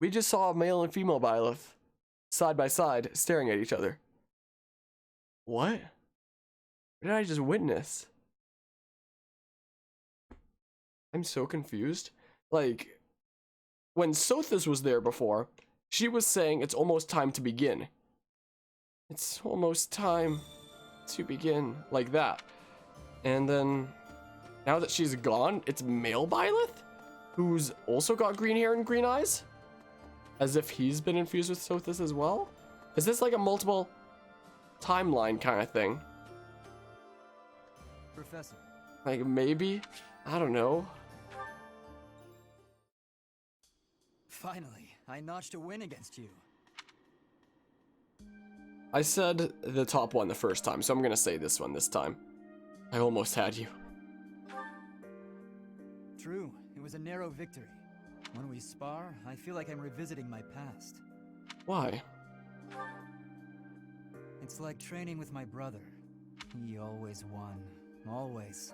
We just saw a male and female Byleth side by side staring at each other. What? What did I just witness? I'm so confused. Like, when Sothis was there before, she was saying it's almost time to begin. It's almost time to begin, like that. And then, now that she's gone, it's male Byleth, who's also got green hair and green eyes? As if he's been infused with Sothis as well? Is this like a multiple timeline kind of thing? Professor. Like, maybe? I don't know. Finally, I notched a win against you. I said the top one the first time, so I'm gonna say this one this time. I almost had you. True, it was a narrow victory. When we spar, I feel like I'm revisiting my past. Why? It's like training with my brother. He always won, always,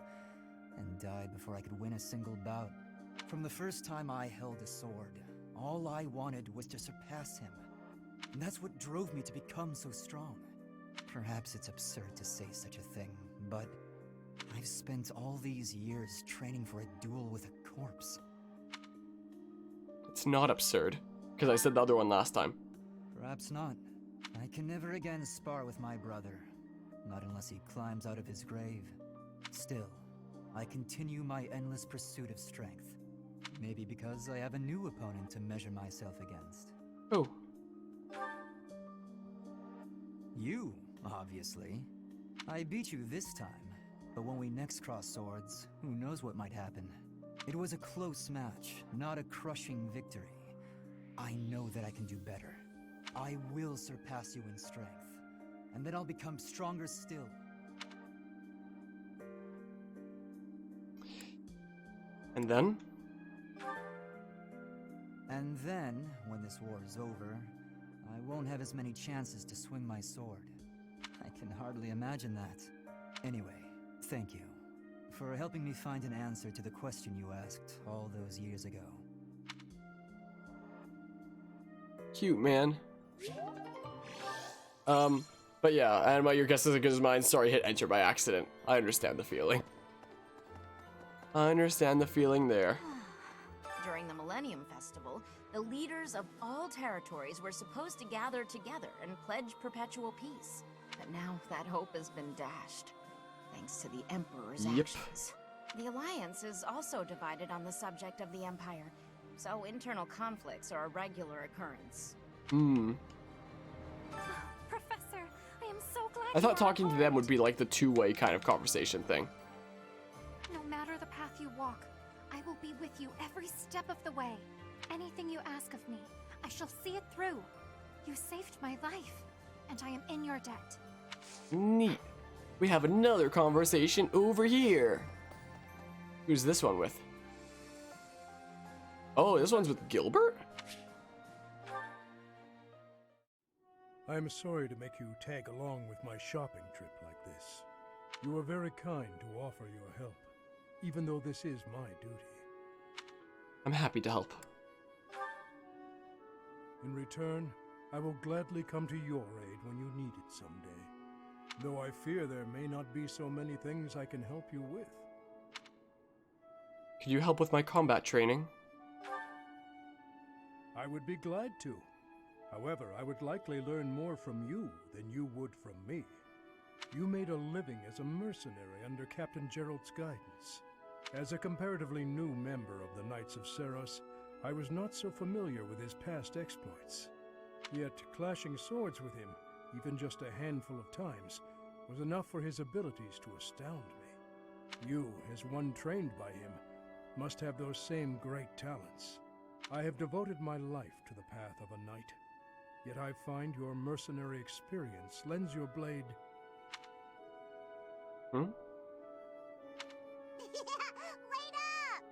and died before I could win a single bout. From the first time I held a sword, all I wanted was to surpass him. And that's what drove me to become so strong. Perhaps it's absurd to say such a thing, but I've spent all these years training for a duel with a corpse. It's not absurd, because I said the other one last time. Perhaps not. I can never again spar with my brother. Not unless he climbs out of his grave. Still, I continue my endless pursuit of strength. Maybe because I have a new opponent to measure myself against. Oh. You, obviously. I beat you this time, but when we next cross swords, who knows what might happen. It was a close match, not a crushing victory. I know that I can do better. I will surpass you in strength, and then I'll become stronger still. And then? And then, when this war is over, I won't have as many chances to swing my sword. I can hardly imagine that. Anyway, thank you for helping me find an answer to the question you asked all those years ago. Cute, man. But yeah, and your guess is as good as mine. Sorry, hit enter by accident. I understand the feeling. I understand the feeling there. During the Millennium Festival, the leaders of all territories were supposed to gather together and pledge perpetual peace. But now that hope has been dashed, thanks to the Emperor's actions. The Alliance is also divided on the subject of the Empire, so internal conflicts are a regular occurrence. Professor, I am so glad I thought you are talking to them would be like the two-way kind of conversation thing. No matter the path you walk, I will be with you every step of the way. Anything you ask of me, I shall see it through. You saved my life, and I am in your debt. Neat. We have another conversation over here. Who's this one with? Oh, this one's with Gilbert? I am sorry to make you tag along with my shopping trip like this. You are very kind to offer your help, even though this is my duty. I'm happy to help. In return, I will gladly come to your aid when you need it someday, though I fear there may not be so many things I can help you with. Could you help with my combat training? I would be glad to. However, I would likely learn more from you than you would from me. You made a living as a mercenary under Captain Gerald's guidance. As a comparatively new member of the Knights of Seros, I was not so familiar with his past exploits. Yet clashing swords with him, even just a handful of times, was enough for his abilities to astound me. You, as one trained by him, must have those same great talents. I have devoted my life to the path of a knight, yet I find your mercenary experience lends your blade... Hmm? Wait up!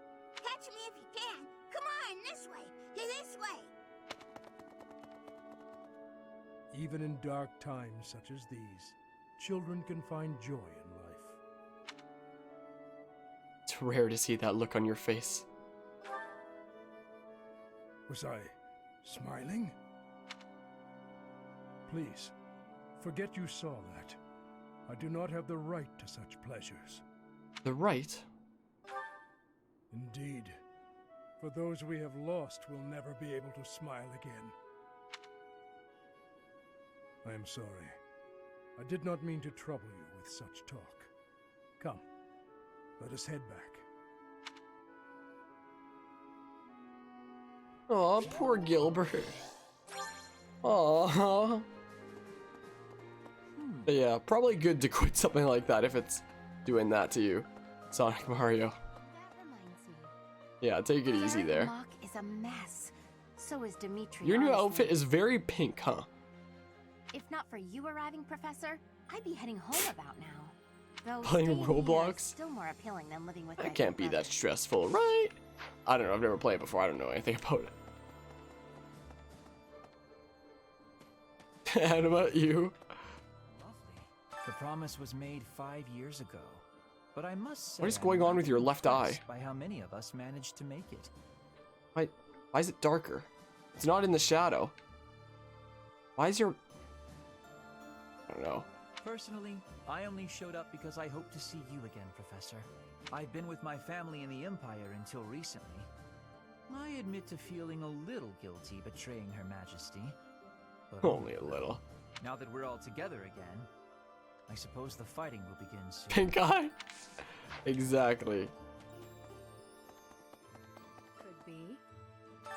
Catch me if you can! Come on, this way! This way! Even in dark times such as these, children can find joy in life. It's rare to see that look on your face. Was I Smiling? Please, forget you saw that. I do not have the right to such pleasures. The right? Indeed. For those we have lost will never be able to smile again. I am sorry. I did not mean to trouble you with such talk. Come, let us head back. Aw, poor Gilbert. Aw. Yeah, probably good to quit something like that if it's doing that to you, Sonic Mario. That reminds me. Yeah, take it easy there. Mock is a mess. So is Dimitri. Your new honestly. outfit is very pink, huh? If not for you arriving, Professor, I'd be heading home about now. Though Playing staying here is Roblox? still more appealing than living with my That can't be brother. that stressful, right? I don't know, I've never played it before, I don't know anything about it. And about you? Lovely. The promise was made 5 years ago. But I must say, What is I'm going on not with your left eye? impressed by how many of us managed to make it. Why is it darker? It's not in the shadow. Why is your... I don't know. Personally, I only showed up because I hope to see you again, Professor. I've been with my family in the Empire until recently. I admit to feeling a little guilty betraying Her Majesty. But Only a little. now that we're all together again, I suppose the fighting will begin soon. Pink eye? Exactly. Could be.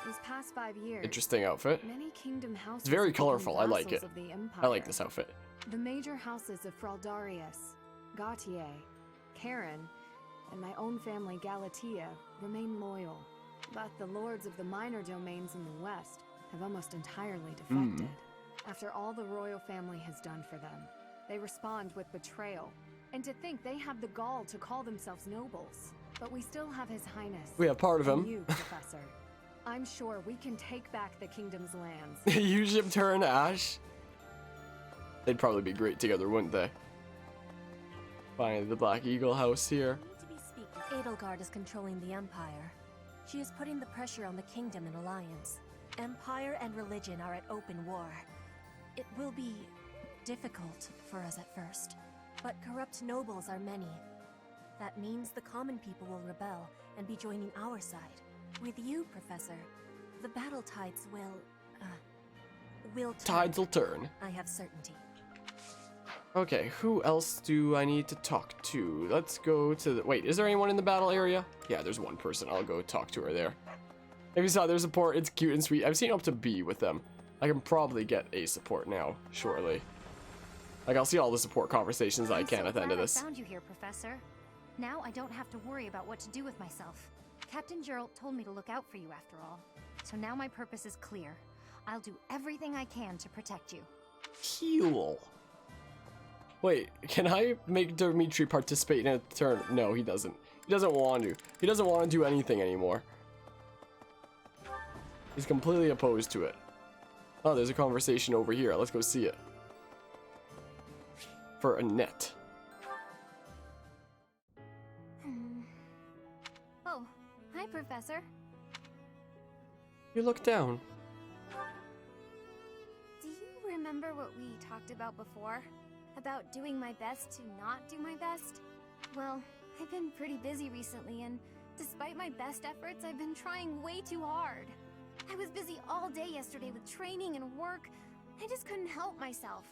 These past 5 years, Interesting outfit. many kingdom houses It's very have become colorful, I like vassals it. of the Empire. I like this outfit. The major houses of Fraldarius, Gautier, Karen, and my own family Galatea remain loyal. But the lords of the minor domains in the west have almost entirely defected. After all the royal family has done for them, they respond with betrayal. And to think they have the gall to call themselves nobles. But we still have His Highness. We have part of and him. you, Professor. I'm sure we can take back the kingdom's lands. You shipped her and Ash. They'd probably be great together, wouldn't they? Finally, the Black Eagle house here. Need to be speaking. Edelgard is controlling the Empire. She is putting the pressure on the kingdom in alliance. Empire and religion are at open war. It will be difficult for us at first, but corrupt nobles are many. That means the common people will rebel and be joining our side. With you, Professor, the battle tides will turn. Tides will turn. I have certainty. Okay, who else do I need to talk to? Let's go to the... Wait, is there anyone in the battle area? Yeah, there's one person. I'll go talk to her there. If you saw their support, it's cute and sweet. I've seen up to B with them. I can probably get A support now, shortly. Like, I'll see all the support conversations I can at the end of this. I found you here, Professor. Now I don't have to worry about what to do with myself. Captain Geralt told me to look out for you after all. So now my purpose is clear. I'll do everything I can to protect you. Heal. Wait, can I make Dimitri participate in a turn? No, he doesn't. He doesn't want to. He doesn't want to do anything anymore. He's completely opposed to it. Oh, there's a conversation over here. Let's go see it. For Annette. Oh, hi, Professor. You look down. Do you remember what we talked about before? About doing my best to not do my best? Well, I've been pretty busy recently, and despite my best efforts, I've been trying way too hard. I was busy all day yesterday with training and work. I just couldn't help myself.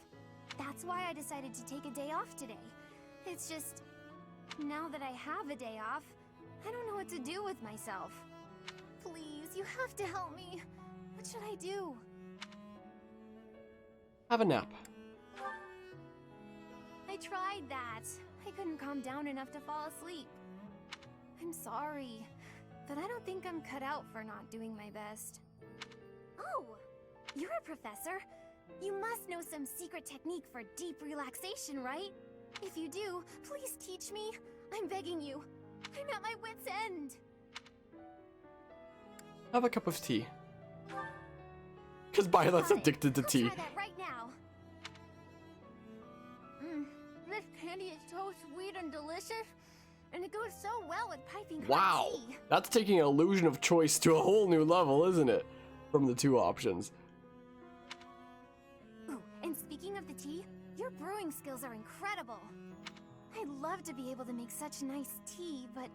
That's why I decided to take a day off today. It's just, now that I have a day off, I don't know what to do with myself. Please, you have to help me. What should I do? Have a nap. I tried that. I couldn't calm down enough to fall asleep. I'm sorry, but I don't think I'm cut out for not doing my best. Oh, you're a professor. You must know some secret technique for deep relaxation, right? If you do, please teach me. I'm begging you. I'm at my wit's end. Have a cup of tea. Because Byleth's Fine, addicted to I'll tea. try that right now. This candy is so sweet and delicious, and it goes so well with piping hot Wow. tea. That's taking illusion of choice to a whole new level, isn't it? from the two options. Ooh, and speaking of the tea, your brewing skills are incredible. I'd love to be able to make such nice tea, but...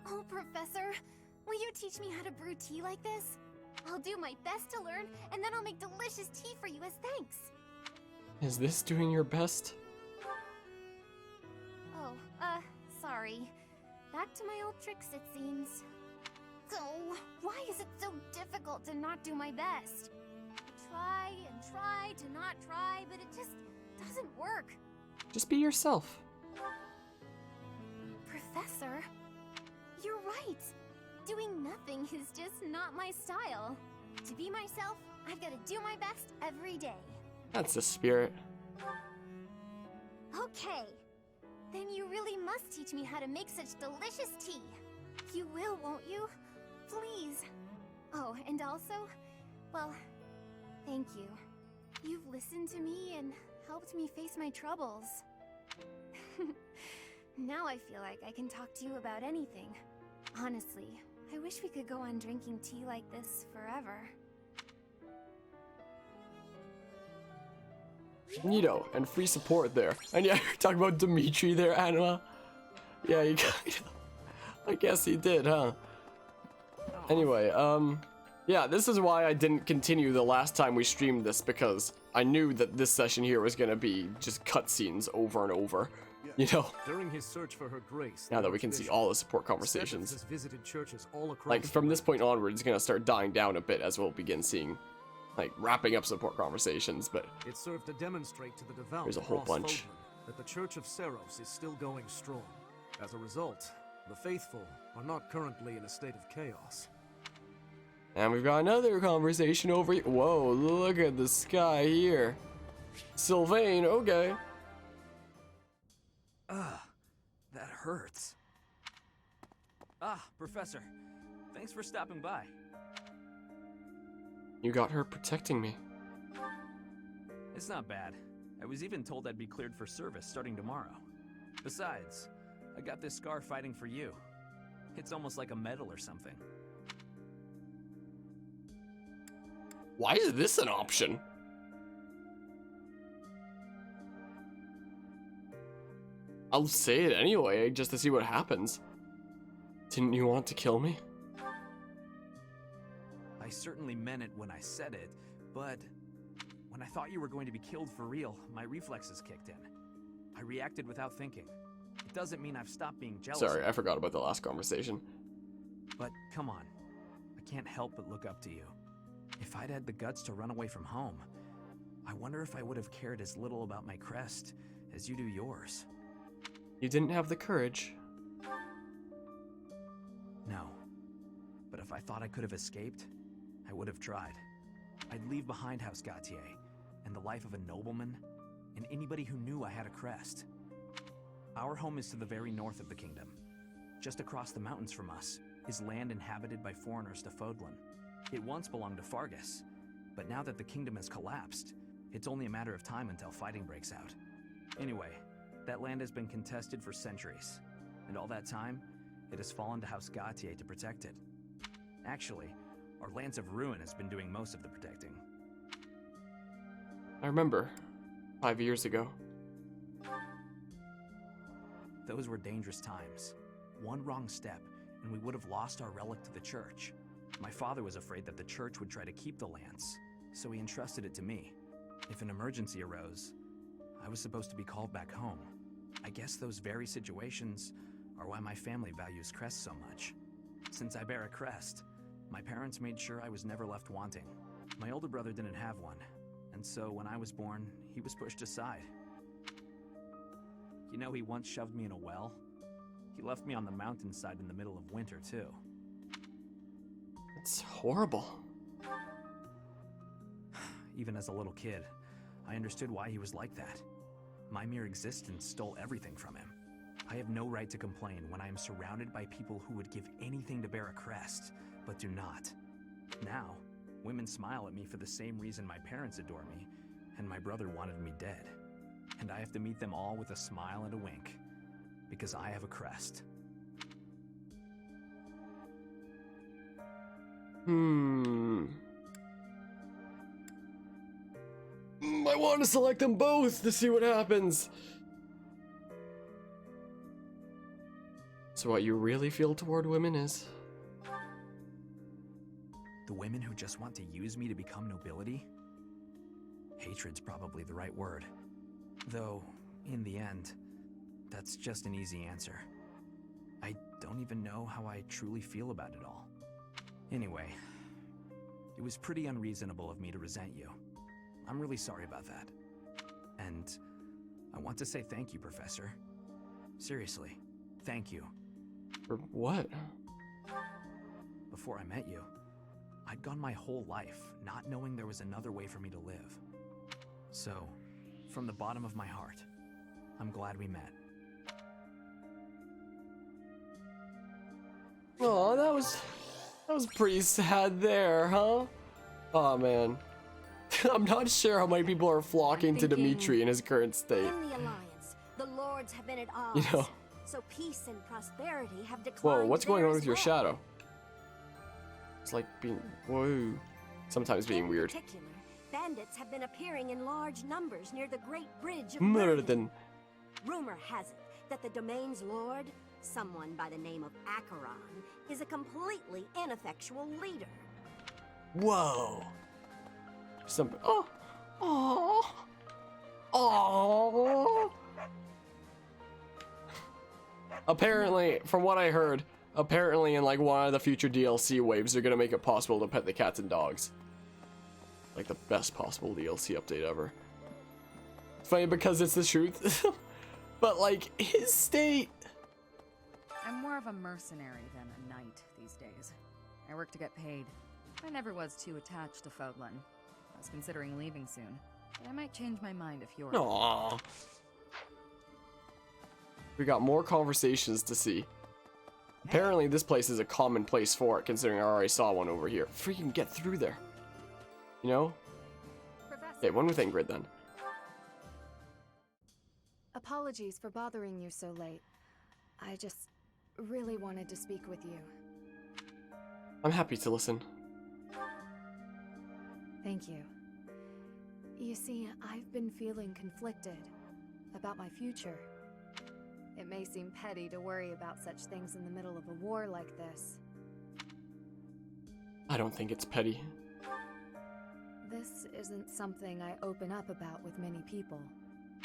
Oh, Professor, will you teach me how to brew tea like this? I'll do my best to learn, and then I'll make delicious tea for you as thanks. Is this doing your best? Oh, sorry. Back to my old tricks, it seems. Oh, why is it so difficult to not do my best? I try and try to not try, but it just doesn't work. Just be yourself. Professor, you're right. Doing nothing is just not my style. To be myself, I've got to do my best every day. That's the spirit. Okay. Then you really must teach me how to make such delicious tea. You will, won't you? Please. Oh, and also, well, thank you. You've listened to me and helped me face my troubles. Now I feel like I can talk to you about anything. Honestly, I wish we could go on drinking tea like this forever. Neato, and free support there. And yeah, you're talking about Dimitri there, Anima. Yeah, you kind of, I guess he did, huh? Anyway, yeah, this is why I didn't continue the last time we streamed this, because I knew that this session here was gonna be just cutscenes over and over, you know? During his search for her grace, Now that we can see all the support conversations. has visited churches all across Like, from this point onward, it's gonna start dying down a bit as we'll begin seeing, like, wrapping up support conversations, but It served to demonstrate to the devout there's a whole across bunch. Fodlan that the Church of Seros is still going strong. As a result, the faithful are not currently in a state of chaos. And we've got another conversation over here. Whoa, look at the sky here. Sylvain, okay. That hurts. Ah, Professor. Thanks for stopping by. You got her protecting me. It's not bad. I was even told I'd be cleared for service starting tomorrow. Besides, I got this scar fighting for you. It's almost like a medal or something. Why is this an option? I'll say it anyway, just to see what happens. Didn't you want to kill me? I certainly meant it when I said it, but when I thought you were going to be killed for real, my reflexes kicked in. I reacted without thinking. It doesn't mean I've stopped being jealous. Sorry, I forgot about the last conversation. But come on, I can't help but look up to you. If I'd had the guts to run away from home, I wonder if I would have cared as little about my crest as you do yours. You didn't have the courage. No. But if I thought I could have escaped, I would have tried. I'd leave behind House Gautier, and the life of a nobleman, and anybody who knew I had a crest. Our home is to the very north of the kingdom. Just across the mountains from us is land inhabited by foreigners to Fodlan. It once belonged to Fargus, but now that the kingdom has collapsed, it's only a matter of time until fighting breaks out. Anyway, that land has been contested for centuries, and all that time, it has fallen to House Gautier to protect it. Actually, our Lance of Ruin has been doing most of the protecting. I remember, 5 years ago. Those were dangerous times. One wrong step, and we would have lost our relic to the church. My father was afraid that the church would try to keep the lance, so he entrusted it to me. If an emergency arose, I was supposed to be called back home. I guess those very situations are why my family values crests so much. Since I bear a crest, my parents made sure I was never left wanting. My older brother didn't have one, and so when I was born, he was pushed aside. You know, he once shoved me in a well. He left me on the mountainside in the middle of winter, too. It's horrible. Even as a little kid, I understood why he was like that. My mere existence stole everything from him. I have no right to complain when I am surrounded by people who would give anything to bear a crest, but do not. Now, women smile at me for the same reason my parents adore me, and my brother wanted me dead. And I have to meet them all with a smile and a wink, because I have a crest. want to select them both to see what happens. So what you really feel toward women is? The women who just want to use me to become nobility? Hatred's probably the right word. Though, in the end, that's just an easy answer. I don't even know how I truly feel about it all. Anyway, it was pretty unreasonable of me to resent you. I'm really sorry about that. And I want to say thank you, Professor. Seriously, thank you. For what? Before I met you, I'd gone my whole life not knowing there was another way for me to live. So, from the bottom of my heart, I'm glad we met. Oh, that was pretty sad there, huh? Oh man. I'm not sure how many people are flocking to Dimitri in his current state. In the Alliance, the lords have been at odds. You know. So peace and prosperity have declined. Whoa, what's going on there with as your well. shadow? It's like being, whoa. Sometimes being weird. In particular, bandits have been appearing in large numbers near the Great Bridge of Murden. Murden. Rumor has it that the domain's lord, someone by the name of Acheron, is a completely ineffectual leader. Whoa. Oh. Oh. Oh. Apparently, from what I heard, apparently in like one of the future DLC waves, they're gonna make it possible to pet the cats and dogs. Like the best possible DLC update ever. It's funny because it's the truth. But like, his state... I'm more of a mercenary than a knight these days. I work to get paid. I never was too attached to Fodlan. I was considering leaving soon, but I might change my mind if you're... Aww. We got more conversations to see. Apparently this place is a common place for it, considering I already saw one over here. Freaking get through there. You know? Okay, one with Ingrid then. Apologies for bothering you so late. I just really wanted to speak with you. I'm happy to listen. Thank you. You see, I've been feeling conflicted about my future. It may seem petty to worry about such things in the middle of a war like this. I don't think it's petty. This isn't something I open up about with many people.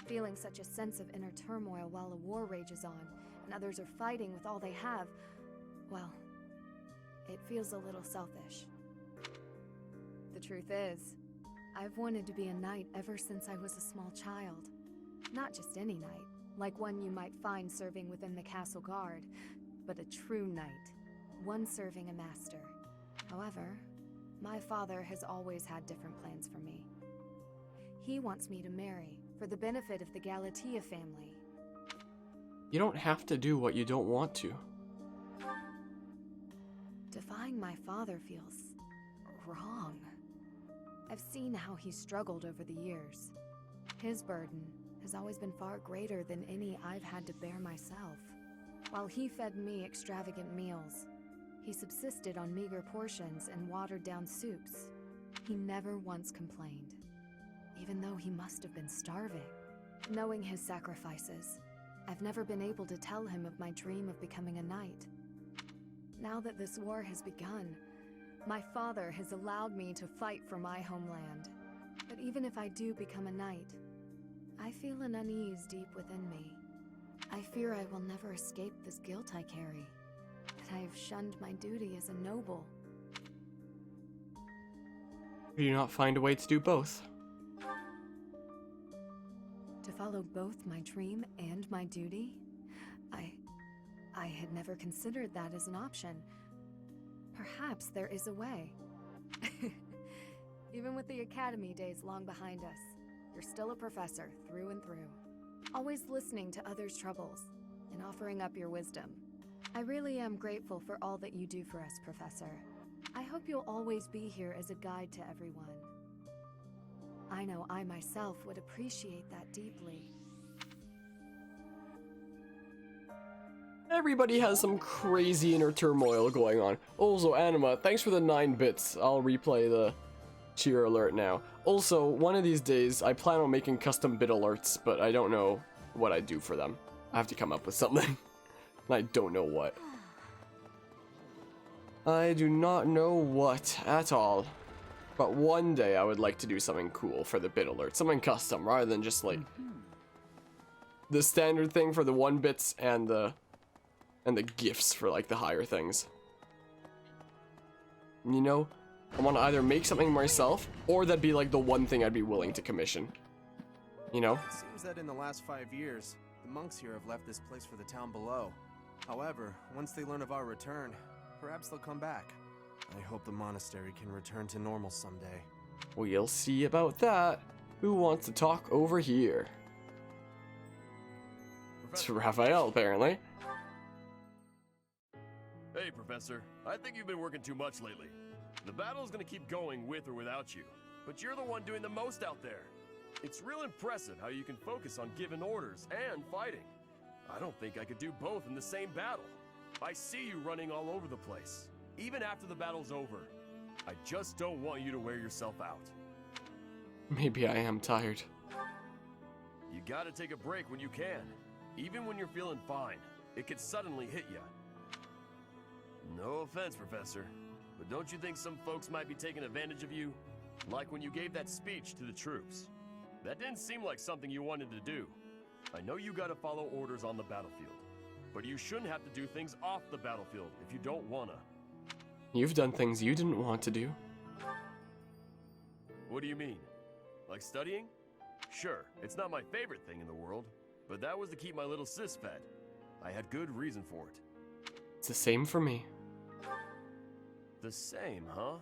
Feeling such a sense of inner turmoil while a war rages on, and others are fighting with all they have, well, it feels a little selfish. The truth is, I've wanted to be a knight ever since I was a small child. Not just any knight, like one you might find serving within the castle guard, but a true knight, one serving a master. However, my father has always had different plans for me. He wants me to marry, for the benefit of the Galatea family. You don't have to do what you don't want to. Defying my father feels wrong. I've seen how he struggled over the years. His burden has always been far greater than any I've had to bear myself. While he fed me extravagant meals, he subsisted on meager portions and watered-down soups. He never once complained, even though he must have been starving. Knowing his sacrifices, I've never been able to tell him of my dream of becoming a knight. Now that this war has begun, my father has allowed me to fight for my homeland. But even if I do become a knight, I feel an unease deep within me. I fear I will never escape this guilt I carry, that I have shunned my duty as a noble. Do you not find a way to do both? To follow both my dream and my duty? I had never considered that as an option. Perhaps there is a way. Even with the academy days long behind us, you're still a professor through and through. Always listening to others' troubles and offering up your wisdom. I really am grateful for all that you do for us, Professor. I hope you'll always be here as a guide to everyone. I know I myself would appreciate that deeply. Everybody has some crazy inner turmoil going on. Also, Anima, thanks for the 9 bits. I'll replay the cheer alert now. Also, one of these days, I plan on making custom bit alerts, but I don't know what I do for them. I have to come up with something. And I don't know what. I do not know what at all. But one day I would like to do something cool for the bit alert. Something custom, rather than just like the standard thing for the 1-bits and the gifts for like the higher things. You know, I want to either make something myself, or that'd be like the one thing I'd be willing to commission. You know? It seems that in the last 5 years, the monks here have left this place for the town below. However, once they learn of our return, perhaps they'll come back. I hope the monastery can return to normal someday. We'll see about that. Who wants to talk over here? It's Raphael, apparently. Hey, Professor. I think you've been working too much lately. The battle's gonna keep going with or without you, but you're the one doing the most out there. It's real impressive how you can focus on giving orders and fighting. I don't think I could do both in the same battle. I see you running all over the place, even after the battle's over. I just don't want you to wear yourself out. Maybe I am tired. You gotta take a break when you can. Even when you're feeling fine, it could suddenly hit you. No offense, Professor, but don't you think some folks might be taking advantage of you? Like when you gave that speech to the troops. That didn't seem like something you wanted to do. I know you gotta follow orders on the battlefield, but you shouldn't have to do things off the battlefield if you don't wanna. You've done things you didn't want to do. What do you mean? Like studying? Sure, it's not my favorite thing in the world, but that was to keep my little sis fed. I had good reason for it. It's the same for me. The same, huh?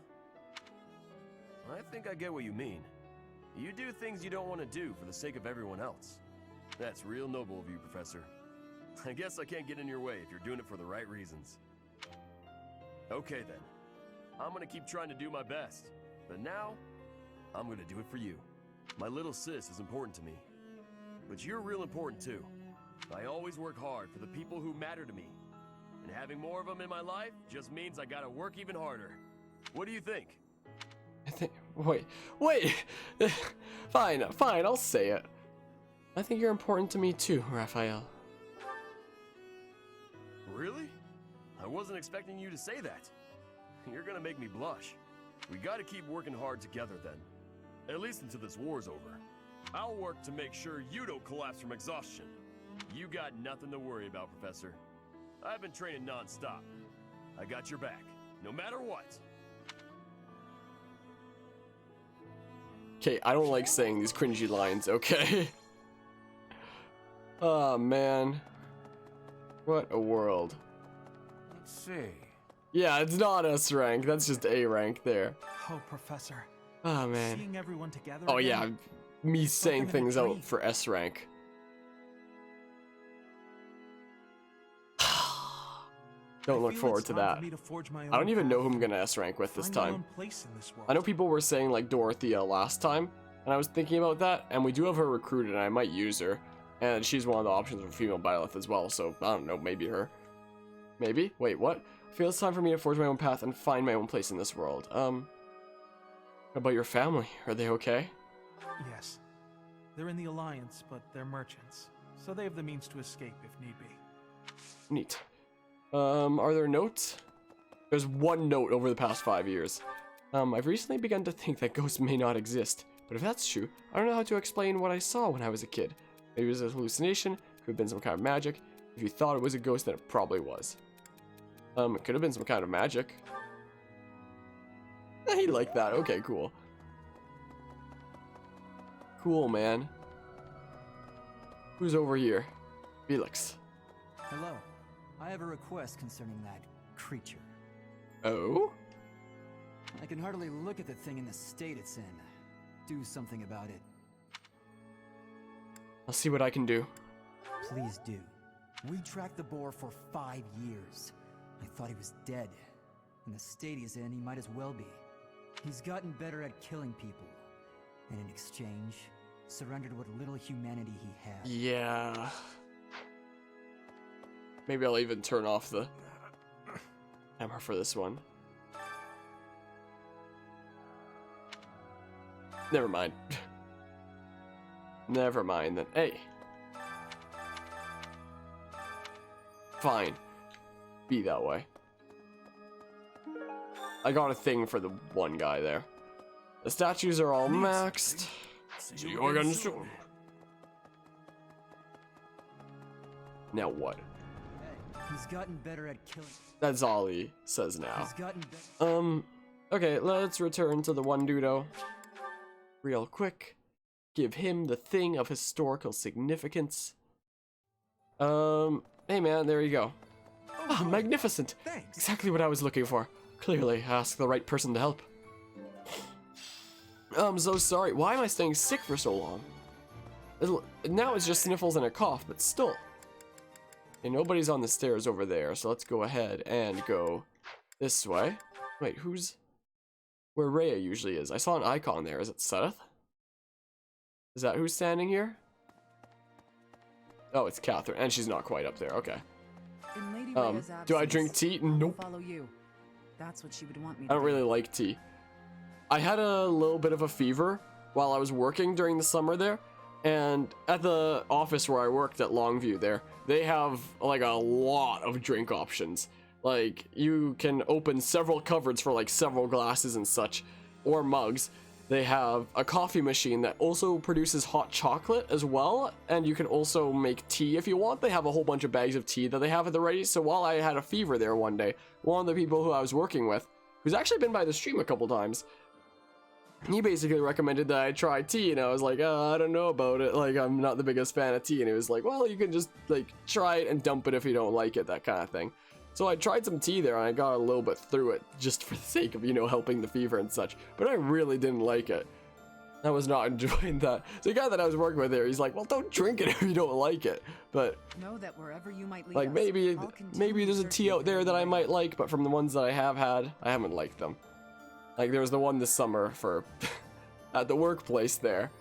I think I get what you mean. You do things you don't want to do for the sake of everyone else. That's real noble of you, Professor. I guess I can't get in your way if you're doing it for the right reasons. Okay then. I'm gonna keep trying to do my best. But now, I'm gonna do it for you. My little sis is important to me. But you're real important too. I always work hard for the people who matter to me. And having more of them in my life just means I gotta work even harder. What do you think? I think... Wait. Fine, I'll say it. I think you're important to me too, Raphael. Really? I wasn't expecting you to say that. You're gonna make me blush. We gotta keep working hard together then. At least until this war's over. I'll work to make sure you don't collapse from exhaustion. You got nothing to worry about, Professor. I've been training non-stop. I got your back, no matter what. Okay, I don't like saying these cringy lines, okay? Oh, man. What a world. Let's see. Yeah, it's not S rank, that's just A rank there. Oh, Professor. Oh, man. Seeing everyone together Oh, again, yeah, me saying in a things out dream. for S rank. Don't look forward to that. I don't even know who I'm gonna S rank with this time. I know people were saying like Dorothea last time, and I was thinking about that, and we do have her recruited, and I might use her. And she's one of the options for female Byleth as well, so I don't know, maybe her. Maybe? Wait, what? I feel it's time for me to forge my own path and find my own place in this world. What about your family? Are they okay? Yes. They're in the Alliance, but they're merchants, so they have the means to escape if need be. Neat. Are there notes? There's one note over the past 5 years. I've recently begun to think that ghosts may not exist, but if that's true, I don't know how to explain what I saw when I was a kid. Maybe it was a hallucination, could have been some kind of magic. If you thought it was a ghost, then it probably was. It could have been some kind of magic. He liked that, okay, cool. Cool, man. Who's over here? Felix. Hello. I have a request concerning that creature. Oh? I can hardly look at the thing in the state it's in. Do something about it. I'll see what I can do. Please do. We tracked the boar for 5 years. I thought he was dead. In the state he's in, he might as well be. He's gotten better at killing people. And in exchange, surrendered what little humanity he had. Yeah. Maybe I'll even turn off the camera for this one. Never mind. Never mind then. Hey. Fine. Be that way. I got a thing for the one guy there. The statues are all maxed. See you again soon. Now what? He's gotten better at killing. That's all he says now. He's gotten better. Okay, let's return to the one dudo. Real quick. Give him the thing of historical significance. Hey man, there you go. Oh, magnificent. Thanks. Exactly what I was looking for. Clearly, ask the right person to help. I'm so sorry. Why am I staying sick for so long? Now it's just sniffles and a cough, but still. And nobody's on the stairs over there, so let's go ahead and go this way. Wait, where Rhea usually is? I saw an icon there. Is it Seth? Is that who's standing here? Oh, it's Catherine, and she's not quite up there. Okay. In Lady Rhea's Do I absence, drink tea? Nope. Follow you. That's what she would want me I to don't do. really like tea. I had a little bit of a fever while I was working during the summer there, and at the office where I worked at Longview there, they have like a lot of drink options. Like, you can open several cupboards for like several glasses and such, or mugs. They have a coffee machine that also produces hot chocolate as well, and you can also make tea if you want. They have a whole bunch of bags of tea that they have at the ready. So while I had a fever there one day, one of the people who I was working with, who's actually been by the stream a couple times, he basically recommended that I try tea, and I was like, I don't know about it. Like, I'm not the biggest fan of tea. And he was like, well, you can just like try it and dump it if you don't like it, that kind of thing. So I tried some tea there, and I got a little bit through it just for the sake of, you know, helping the fever and such. But I really didn't like it. I was not enjoying that. So the guy that I was working with there, he's like, well, don't drink it if you don't like it. But know that wherever you might lead like, us, maybe there's a tea out there that I might like, but from the ones that I have had, I haven't liked them. Like, there was the one this summer for at the workplace there.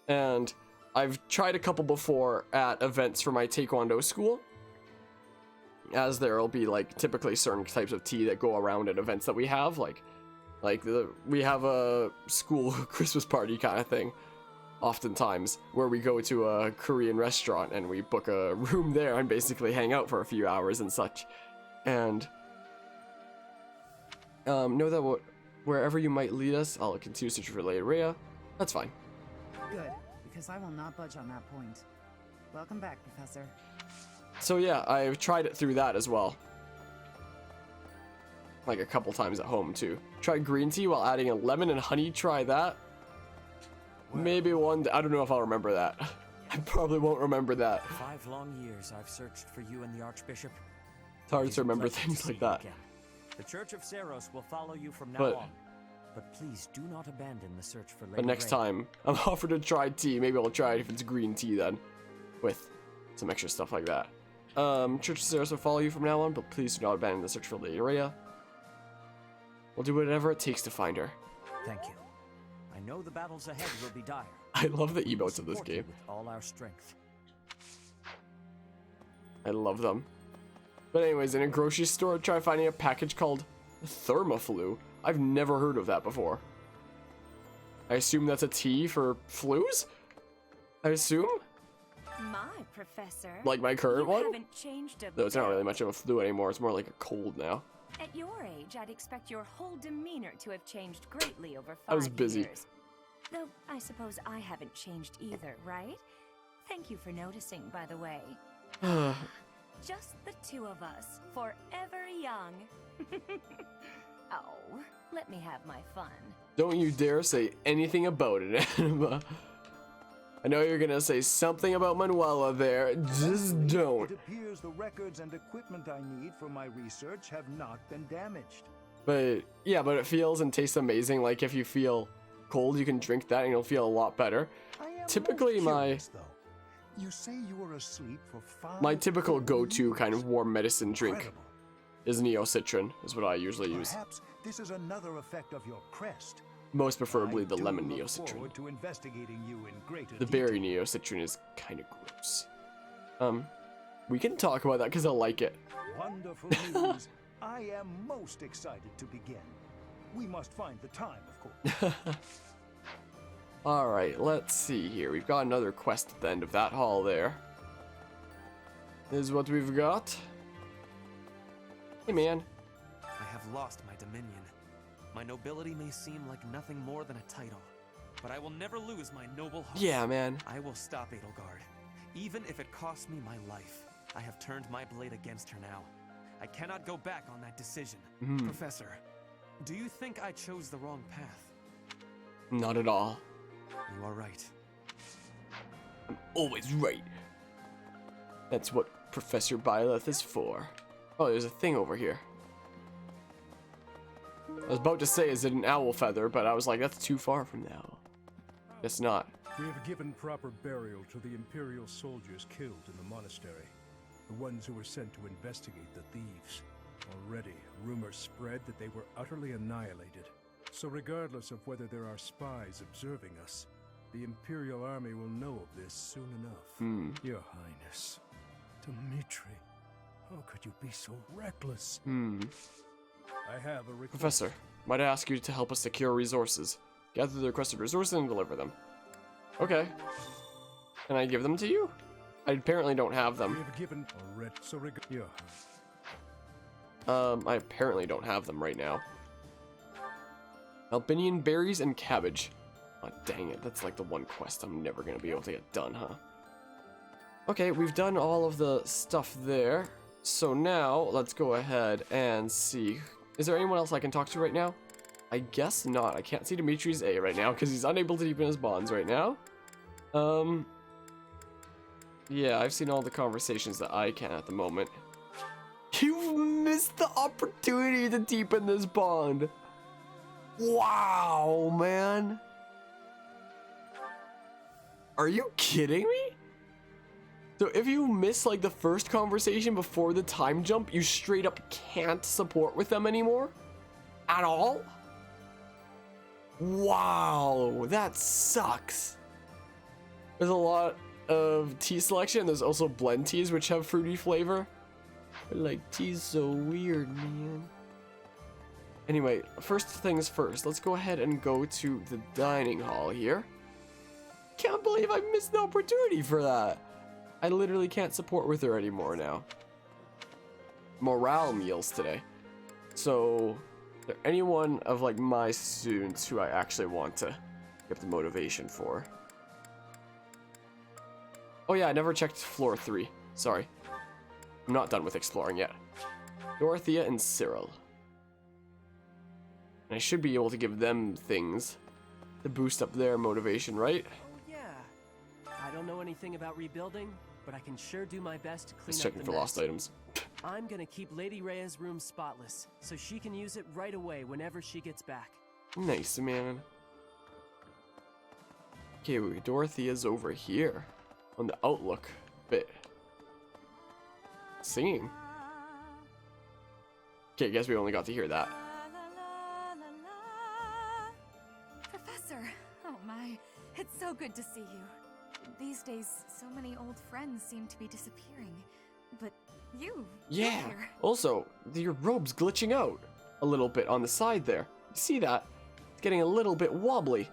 And I've tried a couple before at events for my Taekwondo school, as there'll be like typically certain types of tea that go around at events that we have, we have a school Christmas party kind of thing oftentimes, where we go to a Korean restaurant and we book a room there and basically hang out for a few hours and such. And know that wherever you might lead us, I'll continue searching for Lady Rhea. That's fine. Good, because I will not budge on that point. Welcome back, Professor. So yeah, I've tried it through that as well. Like a couple times at home too. Try green tea while adding a lemon and honey, try that. Maybe one day. I don't know if I'll remember that. I probably won't remember that. 5 long years I've searched for you and the Archbishop. It's hard to remember things like that. The Church of Seros will follow you from now on. But please do not abandon the search for Lady But next Rhea. time I'm offered to try tea, maybe I'll try it if it's green tea then. With some extra stuff like that. Church of Seros will follow you from now on, but please do not abandon the search for Lady Rhea. We'll do whatever it takes to find her. Thank you. I know the battles ahead will be dire. I love the emotes of this Support you game. with all our strength. I love them. But anyways, in a grocery store, try finding a package called Thermaflu. I've never heard of that before. I assume that's a tea for flus? I assume? My professor. Like my current one? Haven't changed a Though it's not bit. really much of a flu anymore, it's more like a cold now. At your age, I'd expect your whole demeanor to have changed greatly over 5 I was busy. years. Though I suppose I haven't changed either, right? Thank you for noticing, by the way. Just the two of us, forever young. Oh, let me have my fun. Don't you dare say anything about it, Anima. I know you're gonna say something about Manuela there. Just don't. It appears the records and equipment I need for my research have not been damaged. But yeah, but it feels and tastes amazing. Like if you feel cold, you can drink that and you'll feel a lot better. Typically You say you were asleep for 5 my typical go-to kind of warm medicine drink is Neocitrin, is what I usually use. Perhaps this is another effect of your crest. Most preferably the I do lemon look Neocitrin. forward to investigating you in greater The berry Neocitrin is kind of gross. We can talk about that because I like it. Wonderful news. I am most excited to begin. We must find the time, of course. Alright, let's see here. We've got another quest at the end of that hall there. This is what we've got. Hey, man. I have lost my dominion. My nobility may seem like nothing more than a title, but I will never lose my noble heart. Yeah, man. I will stop Edelgard, even if it costs me my life. I have turned my blade against her now. I cannot go back on that decision. Professor, do you think I chose the wrong path? Not at all. You are right. I'm always right. That's what Professor Byleth is for. Oh, there's a thing over here. I was about to say, is it an owl feather? But I was like, that's too far from the owl. It's not. We have given proper burial to the Imperial soldiers killed in the monastery. The ones who were sent to investigate the thieves. Already, rumors spread that they were utterly annihilated. So regardless of whether there are spies observing us, the Imperial army will know of this soon enough. Your Highness. Dimitri, how could you be so reckless? I have a request. Professor, might I ask you to help us secure resources? Gather the requested resources and deliver them. Okay. Can I give them to you? I apparently don't have them. We have given already, so your I apparently don't have them right now. Albinian berries and cabbage. Oh, dang it. That's like the one quest I'm never going to be able to get done, huh? Okay, we've done all of the stuff there. So now, let's go ahead and see. Is there anyone else I can talk to right now? I guess not. I can't see Dimitri's A right now because he's unable to deepen his bonds right now. Yeah, I've seen all the conversations that I can at the moment. You've missed the opportunity to deepen this bond. Wow, man. Are you kidding me? So if you miss like the first conversation before the time jump, you straight up can't support with them anymore? At all? Wow, that sucks. There's a lot of tea selection. There's also blend teas which have fruity flavor. But like, tea's so weird, man. Anyway, first things first, let's go ahead and go to the dining hall here. Can't believe I missed the opportunity for that. I literally can't support with her anymore now. Morale meals today. So, is there anyone of like my students who I actually want to get the motivation for? Oh yeah, I never checked floor 3. Sorry. I'm not done with exploring yet. Dorothea and Cyril. And I should be able to give them things to boost up their motivation, right? Oh yeah. I don't know anything about rebuilding, but I can sure do my best to clean Let's up checking the for mess. lost items. I'm gonna keep Lady Rhea's room spotless, so she can use it right away whenever she gets back. Nice, man. Okay, Dorothea's over here on the Outlook bit. Singing. Okay, guess we only got to hear that. Professor! Oh my, it's so good to see you. These days, so many old friends seem to be disappearing. But you're Yeah. here. Also, your robe's glitching out a little bit on the side there. You see that? It's getting a little bit wobbly.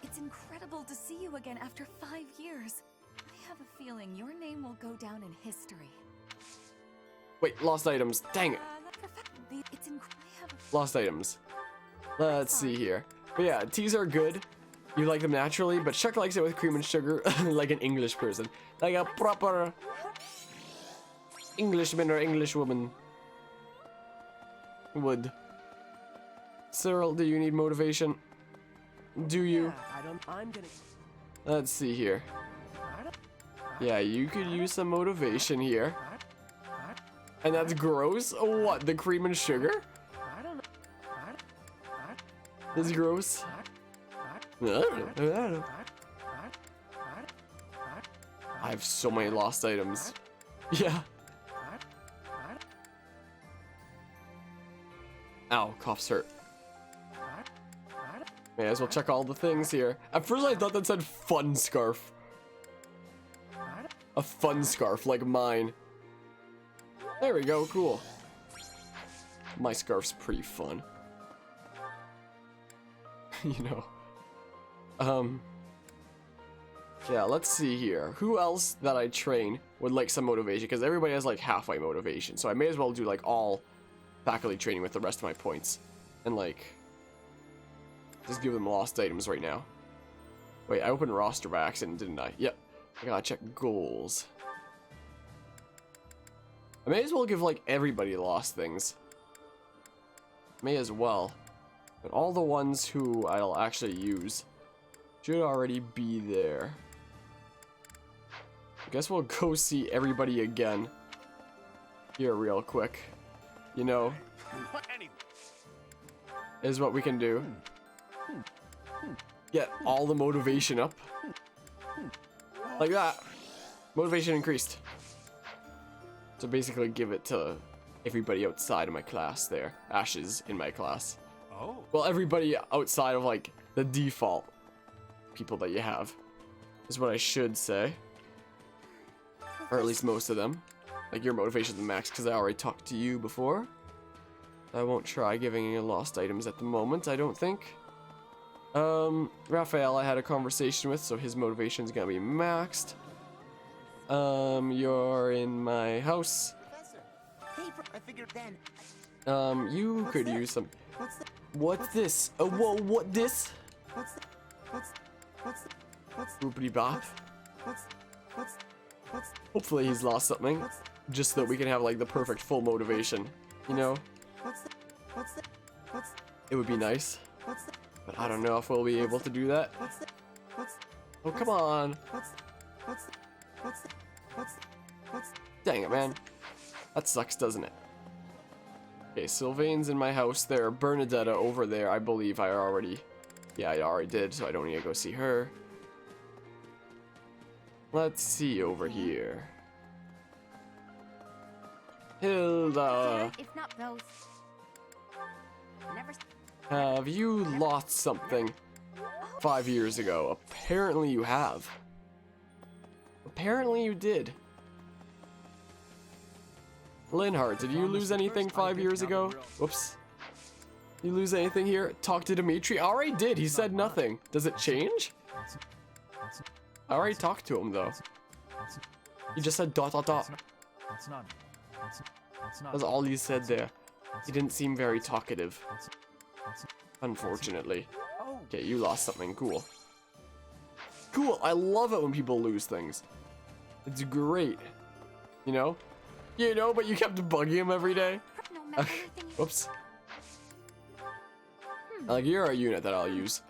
It's incredible to see you again after 5 years. I have a feeling your name will go down in history. Wait, lost items. Dang it. Lost items. Let's see here. But yeah, teas are good. You like them naturally, but Chuck likes it with cream and sugar like an English person. Like a proper Englishman or Englishwoman would. Cyril, do you need motivation? Do you? I'm gonna... Let's see here. Yeah, you could use some motivation here. And that's gross? What, the cream and sugar? This is gross. I have so many lost items. Yeah. Ow, coughs hurt. May as well check all the things here. At first I thought that said fun scarf. A fun scarf like mine. There we go, cool. My scarf's pretty fun. You know. Yeah, let's see here. Who else that I train would like some motivation? Because everybody has like halfway motivation. So I may as well do like all faculty training with the rest of my points. And like, just give them lost items right now. Wait, I opened roster by accident, didn't I? Yep. I gotta check goals. I may as well give like everybody lost things. May as well. But all the ones who I'll actually use should already be there. I guess we'll go see everybody again here real quick. You know, is what we can do. Get all the motivation up. Like that. Motivation increased. So basically give it to everybody outside of my class there. Ashes in my class. Oh. Well, everybody outside of like the default people that you have is what I should say. Or at least most of them. Like your motivation's max because I already talked to you before. I won't try giving you lost items at the moment, I don't think. Raphael I had a conversation with, so his motivation's gonna be maxed. You're in my house. I figured then. You could use some. What's this? Oh, whoa, what this? Boopity bop. Hopefully he's lost something, just so that we can have like the perfect full motivation, you know? It would be nice, but I don't know if we'll be able to do that. Oh, come on. Dang it, man. That sucks, doesn't it? Okay, Sylvain's in my house there. Bernadetta over there, I believe I already... Yeah, I already did, so I don't need to go see her. Let's see over here. Hilda. If not both. Never. Have you lost something 5 years ago? Apparently you have. Apparently you did. Linhart, did you lose anything 5 years ago? Whoops. You lose anything here? Talk to Dimitri. I already did. He said nothing. Does it change? I already talked to him though. He just said dot dot dot. That's all he said there. He didn't seem very talkative. Unfortunately. Okay, you lost something. Cool. Cool. I love it when people lose things. It's great. You know? You know, but you kept bugging him every day. Whoops. Like, you're a unit that I'll use.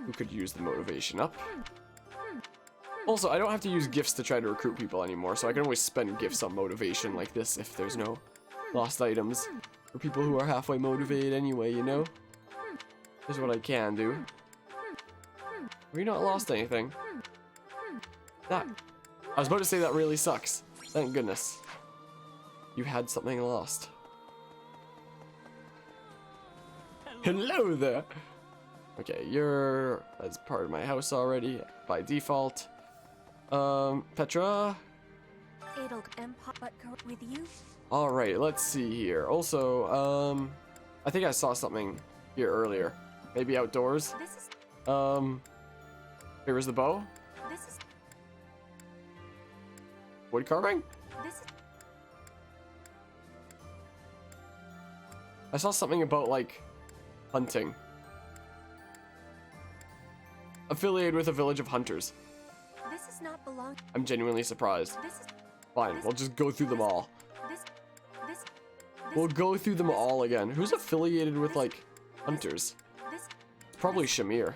Who could use the motivation up. Also, I don't have to use gifts to try to recruit people anymore, so I can always spend gifts on motivation like this if there's no lost items. For people who are halfway motivated anyway, you know? Here's what I can do. Have you not lost anything? That. I was about to say that really sucks. Thank goodness. You had something lost. Hello there! Okay, you're as part of my house already, by default. Petra? With you? Alright, let's see here. Also, I think I saw something here earlier. Maybe outdoors? Here was the bow? Wood carving? I saw something about, like, hunting. Affiliated with a village of hunters. This is not belong. I'm genuinely surprised. Fine, we'll just go through them all. We'll go through them all again. Who's affiliated with, like, hunters? It's probably Shamir,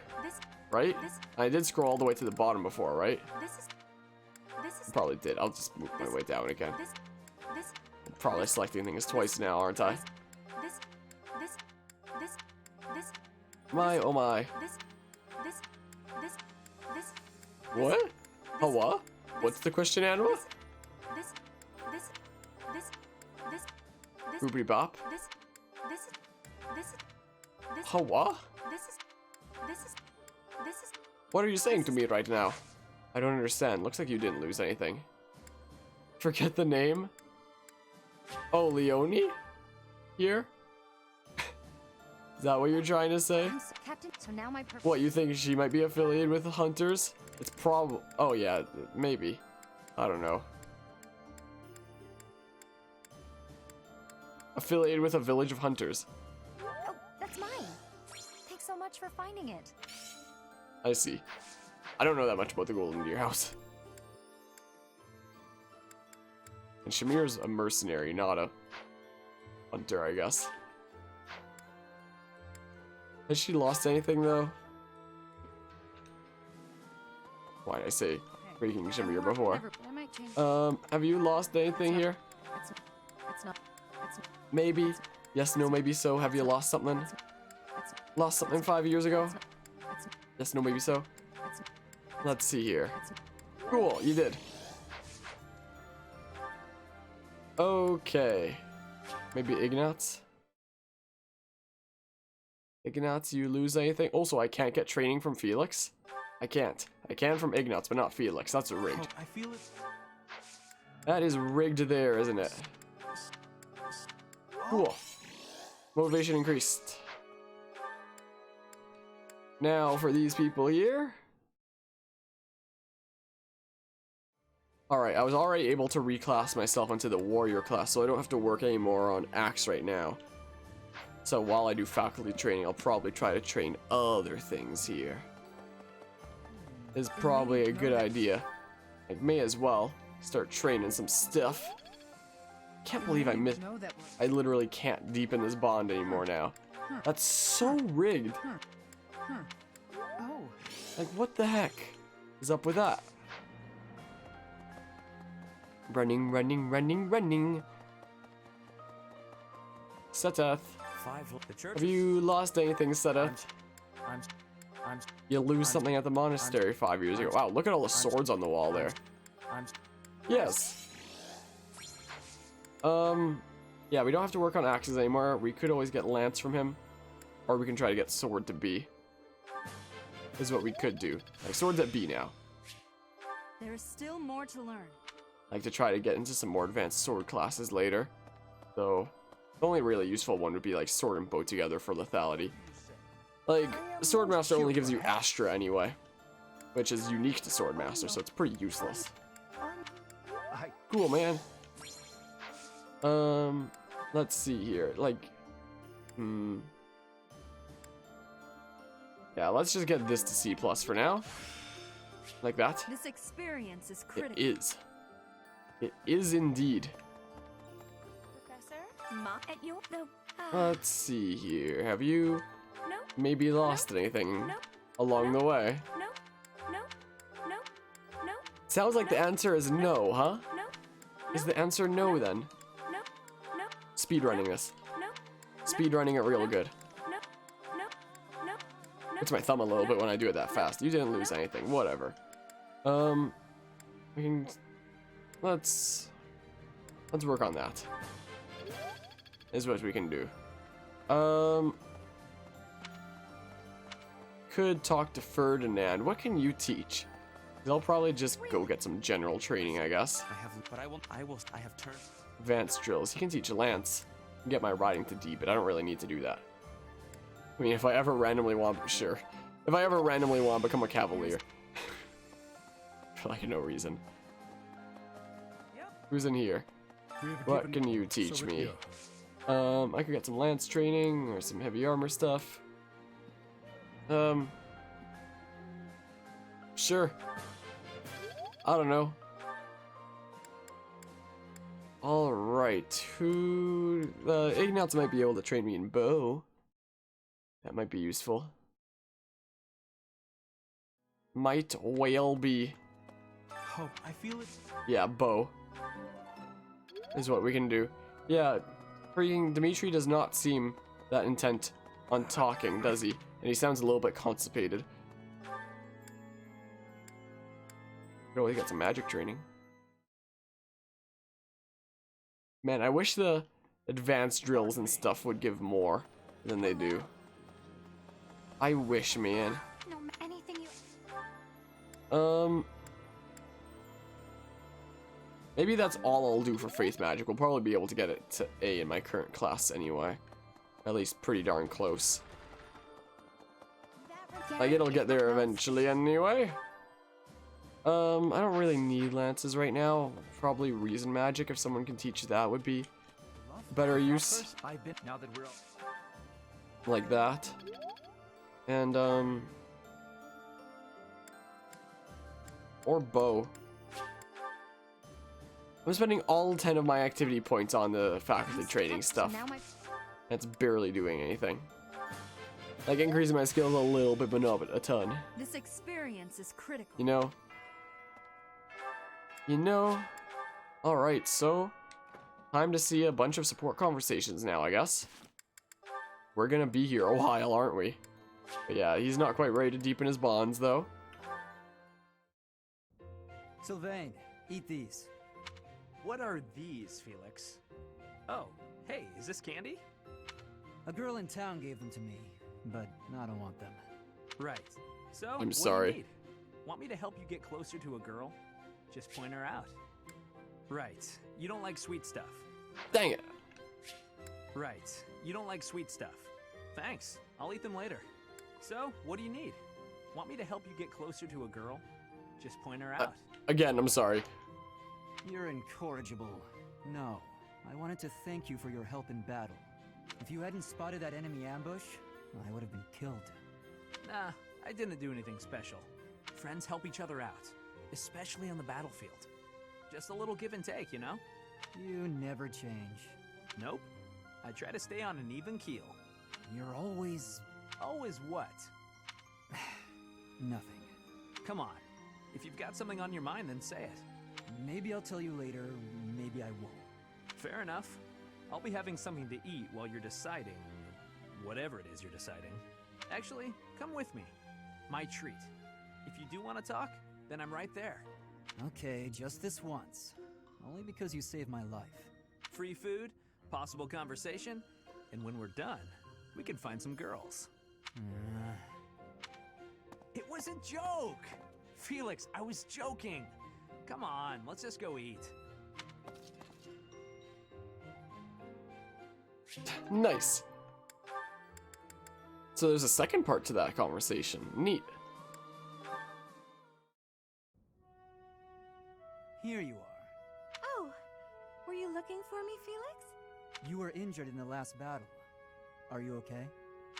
right? I did scroll all the way to the bottom before, right? Probably did. I'll just move my way down again. I'm probably selecting things twice now, aren't I? My, oh my. What? Oh, what? What's the question, Anima? Boopity bop? Oh, what? What are you saying to me right now? I don't understand. Looks like you didn't lose anything. Forget the name? Oh, Leonie? Here? Is that what you're trying to say? Captain, so now my What, you think she might be affiliated with the hunters? It's probably... Oh, yeah, maybe. I don't know. Affiliated with a village of hunters. Oh, that's mine. Thanks so much for finding it. I see. I don't know that much about the Golden Deer House. And Shamir's a mercenary, not a hunter, I guess. Has she lost anything, though? Why did I say freaking Shamir before? Have you lost anything here? It's not. Maybe. Yes, no, maybe so. Have you lost something? Lost something 5 years ago? Yes, no, maybe so. Let's see here. Cool, you did. Okay. Maybe Ignatz? Ignatz, you lose anything? Also, I can't get training from Felix. I can't. I can from Ignatz, but not Felix. That's rigged. I feel it. That is rigged there, isn't it? Cool. Motivation increased. Now for these people here. Alright, I was already able to reclass myself into the warrior class, so I don't have to work anymore on axe right now. So while I do faculty training, I'll probably try to train other things here. Is probably a good idea. I may as well start training some stuff. Can't believe I missed. I literally can't deepen this bond anymore now. That's so rigged. Oh. Like, what the heck is up with that? Running, running, running, running. Setath. Have you lost anything, Setath? You lose something at the monastery 5 years ago. Wow, look at all the swords on the wall there. Yes. Yeah, we don't have to work on axes anymore. We could always get lance from him. Or we can try to get sword to B. Is what we could do. Like, swords at B now. There is still more to learn. Like to try to get into some more advanced sword classes later. So, the only really useful one would be like sword and bow together for lethality. Like, Swordmaster only gives you Astra anyway. Which is unique to Swordmaster, so it's pretty useless. Cool, man. Let's see here. Like, yeah, let's just get this to C+ for now. Like that. This experience is critical. It is. It is indeed. Professor? Let's see here. Have you maybe lost anything along the way? Sounds like the answer is no, huh? Is the answer no then? Speedrunning this. Speedrunning it real good. Hurts my thumb a little bit when I do it that fast. You didn't lose anything. Whatever. We can... Let's work on that. Is what we can do. Could talk to Ferdinand. What can you teach? I'll probably just go get some general training, I guess. I have turned. Advanced drills. He can teach Lance. Get my riding to D, but I don't really need to do that. I mean, if I ever randomly want, sure. If I ever randomly want to become a cavalier. For like no reason. Who's in here? What can you teach me? I could get some lance training or some heavy armor stuff. Sure. I don't know. Alright, Ignatz might be able to train me in bow. That might be useful. Might well be. Oh, I feel it. Yeah, bow. Is what we can do. Yeah, freaking Dimitri does not seem that intent on talking, does he? And he sounds a little bit constipated. Could always get some magic training. Man, I wish the advanced drills and stuff would give more than they do. I wish, man. No, anything you... Maybe that's all I'll do for Faith Magic. We'll probably be able to get it to A in my current class anyway. At least pretty darn close. Like, it'll get there eventually anyway. I don't really need lances right now. Probably reason magic, if someone can teach that, would be better use. Now that we're Like that. And, or bow. I'm spending all 10 of my activity points on the faculty training stuff. That's barely doing anything. Like, increasing my skills a little bit, but not a ton. This experience is critical. You know? Alright, so time to see a bunch of support conversations now, I guess. We're gonna be here a while, aren't we? But yeah, he's not quite ready to deepen his bonds, though. Sylvain, eat these. What are these, Felix? Oh, hey, is this candy? A girl in town gave them to me, but I don't want them. Right. So, I'm what sorry. do you need? Want me to help you get closer to a girl? Just point her out. Right. You don't like sweet stuff. Dang it. Right. You don't like sweet stuff. Thanks. I'll eat them later. So, what do you need? Want me to help you get closer to a girl? Just point her out. Again, I'm sorry. You're incorrigible. No, I wanted to thank you for your help in battle. If you hadn't spotted that enemy ambush, I would have been killed. Nah, I didn't do anything special. Friends help each other out, especially on the battlefield. Just a little give and take, you know? You never change. Nope. I try to stay on an even keel. You're always... Always what? Nothing. Come on. If you've got something on your mind, then say it. Maybe I'll tell you later, maybe I won't. Fair enough. I'll be having something to eat while you're deciding... whatever it is you're deciding. Actually, come with me. My treat. If you do want to talk, then I'm right there. Okay, just this once. Only because you saved my life. Free food, possible conversation, and when we're done, we can find some girls. It was a joke! Felix, I was joking! Come on, let's just go eat. Nice. So there's a second part to that conversation. Neat. Here you are. Oh, were you looking for me, Felix? You were injured in the last battle. Are you okay?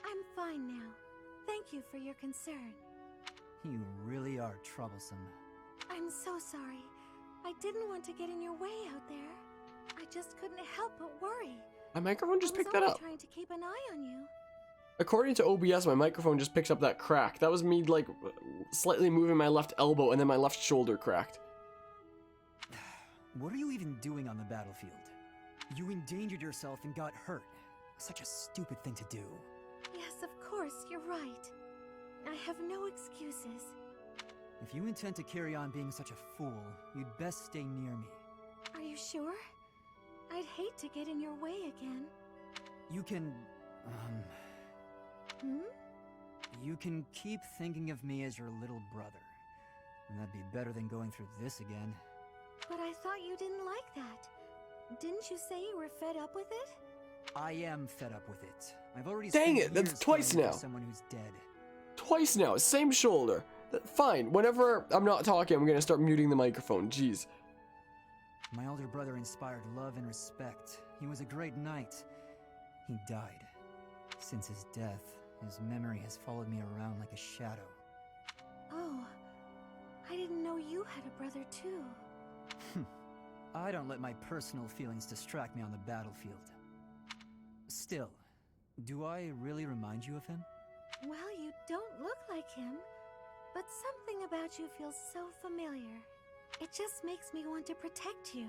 I'm fine now. Thank you for your concern. You really are troublesome. I'm so sorry. I didn't want to get in your way out there. I just couldn't help but worry. My microphone just picked that I was up. only trying to keep an eye on you. According to OBS, my microphone just picked up that crack. That was me, like, slightly moving my left elbow, and then my left shoulder cracked. What are you even doing on the battlefield? You endangered yourself and got hurt. Such a stupid thing to do. Yes, of course, you're right. I have no excuses. If you intend to carry on being such a fool, you'd best stay near me. Are you sure? I'd hate to get in your way again. You can... You can keep thinking of me as your little brother. And that'd be better than going through this again. But I thought you didn't like that. Didn't you say you were fed up with it? I am fed up with it. I've already Dang spent it, that's years twice fighting now. for someone who's dead. Twice now, same shoulder. Fine, whenever I'm not talking, I'm gonna start muting the microphone. Jeez. My older brother inspired love and respect. He was a great knight. He died. Since his death, his memory has followed me around like a shadow. Oh, I didn't know you had a brother too. I don't let my personal feelings distract me on the battlefield. Still, do I really remind you of him? Well, you don't look like him, but something about you feels so familiar. It just makes me want to protect you.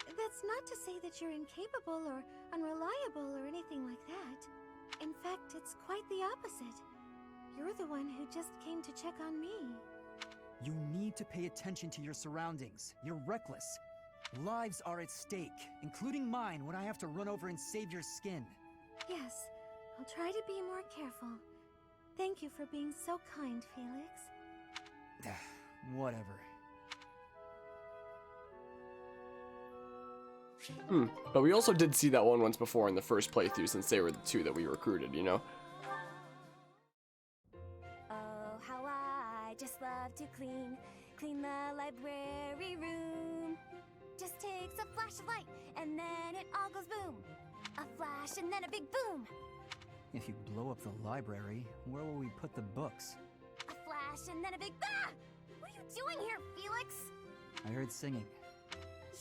That's not to say that you're incapable or unreliable or anything like that. In fact, it's quite the opposite. You're the one who just came to check on me. You need to pay attention to your surroundings. You're reckless. Lives are at stake, including mine when I have to run over and save your skin. Yes, I'll try to be more careful. Thank you for being so kind, Felix. Whatever. But we also did see that one once before in the first playthrough, since they were the two that we recruited, you know? just love to clean the library room. Just takes a flash of light, and then it all goes boom. A flash, and then a big boom. If you blow up the library, where will we put the books? A flash, and then a big ah! What are you doing here, Felix? I heard singing.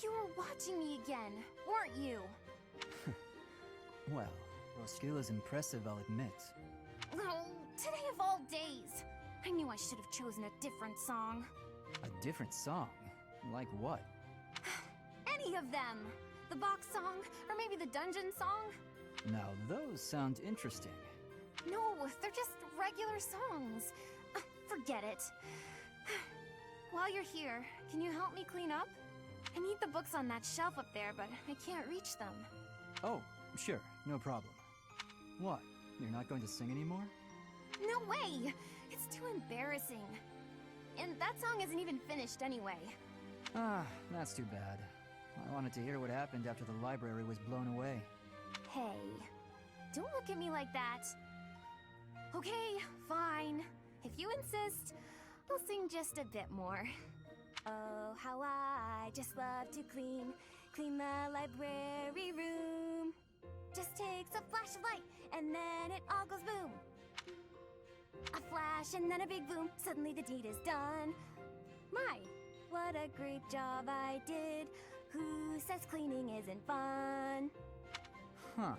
You were watching me again, weren't you? Well, your skill is impressive, I'll admit. Oh, today of all days. I knew I should have chosen a different song. A different song? Like what? Any of them. The box song, or maybe the dungeon song? Now, those sound interesting. No, they're just regular songs. Forget it. While you're here, can you help me clean up? I need the books on that shelf up there, but I can't reach them. Oh, sure, no problem. What? You're not going to sing anymore? No way! It's too embarrassing. And that song isn't even finished anyway. Ah, that's too bad. I wanted to hear what happened after the library was blown away. Hey, don't look at me like that. Okay, fine. If you insist, I'll sing just a bit more. Oh, how I just love to clean the library room. Just takes a flash of light, and then it all goes boom. A flash, and then a big boom. Suddenly the deed is done. My, what a great job I did. Who says cleaning isn't fun? Huh.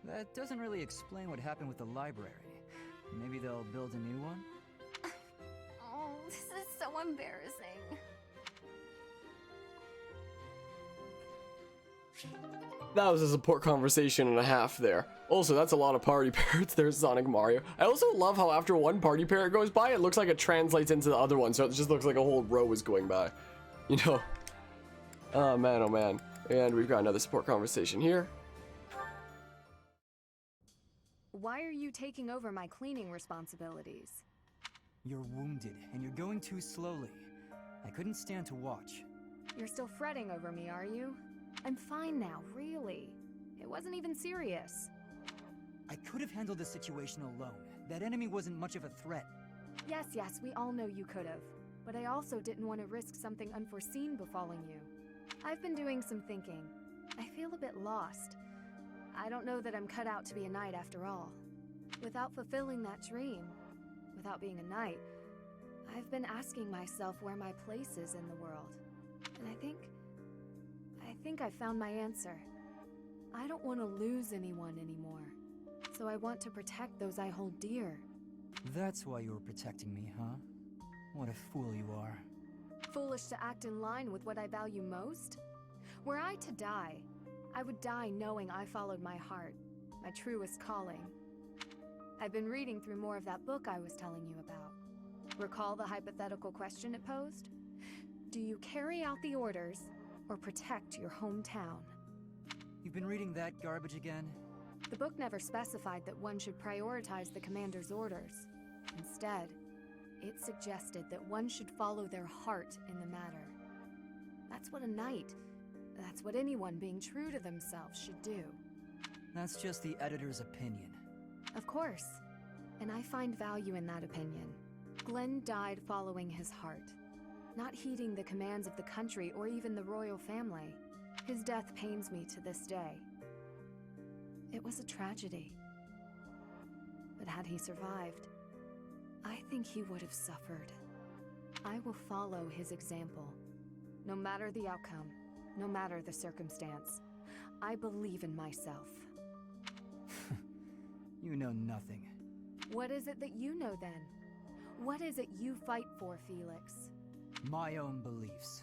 That doesn't really explain what happened with the library. Maybe they'll build a new one? Oh, this is so embarrassing. That was a support conversation and a half there. Also, that's a lot of party parrots there, Sonic Mario. I also love how after one party parrot goes by, it looks like it translates into the other one, so it just looks like a whole row is going by. You know? Oh man, oh man. And we've got another support conversation here. Why are you taking over my cleaning responsibilities? You're wounded, and you're going too slowly. I couldn't stand to watch. You're still fretting over me, are you? I'm fine now, really. It wasn't even serious. I could have handled the situation alone. That enemy wasn't much of a threat. Yes, we all know you could have. But I also didn't want to risk something unforeseen befalling you. I've been doing some thinking. I feel a bit lost. I don't know that I'm cut out to be a knight after all. Without fulfilling that dream, without being a knight, I've been asking myself where my place is in the world. And I think I found my answer. I don't want to lose anyone anymore. So I want to protect those I hold dear. That's why you were protecting me, huh? What a fool you are. Foolish to act in line with what I value most? Were I to die, I would die knowing I followed my heart, my truest calling. I've been reading through more of that book I was telling you about. Recall the hypothetical question it posed? Do you carry out the orders or protect your hometown? You've been reading that garbage again? The book never specified that one should prioritize the commander's orders. Instead, it suggested that one should follow their heart in the matter. That's what a knight, that's what anyone being true to themselves should do. That's just the editor's opinion. Of course, and I find value in that opinion. Glenn died following his heart, not heeding the commands of the country or even the royal family. His death pains me to this day. It was a tragedy. But had he survived, I think he would have suffered. I will follow his example. No matter the outcome, no matter the circumstance, I believe in myself. You know nothing. What is it that you know then? What is it you fight for, Felix? My own beliefs.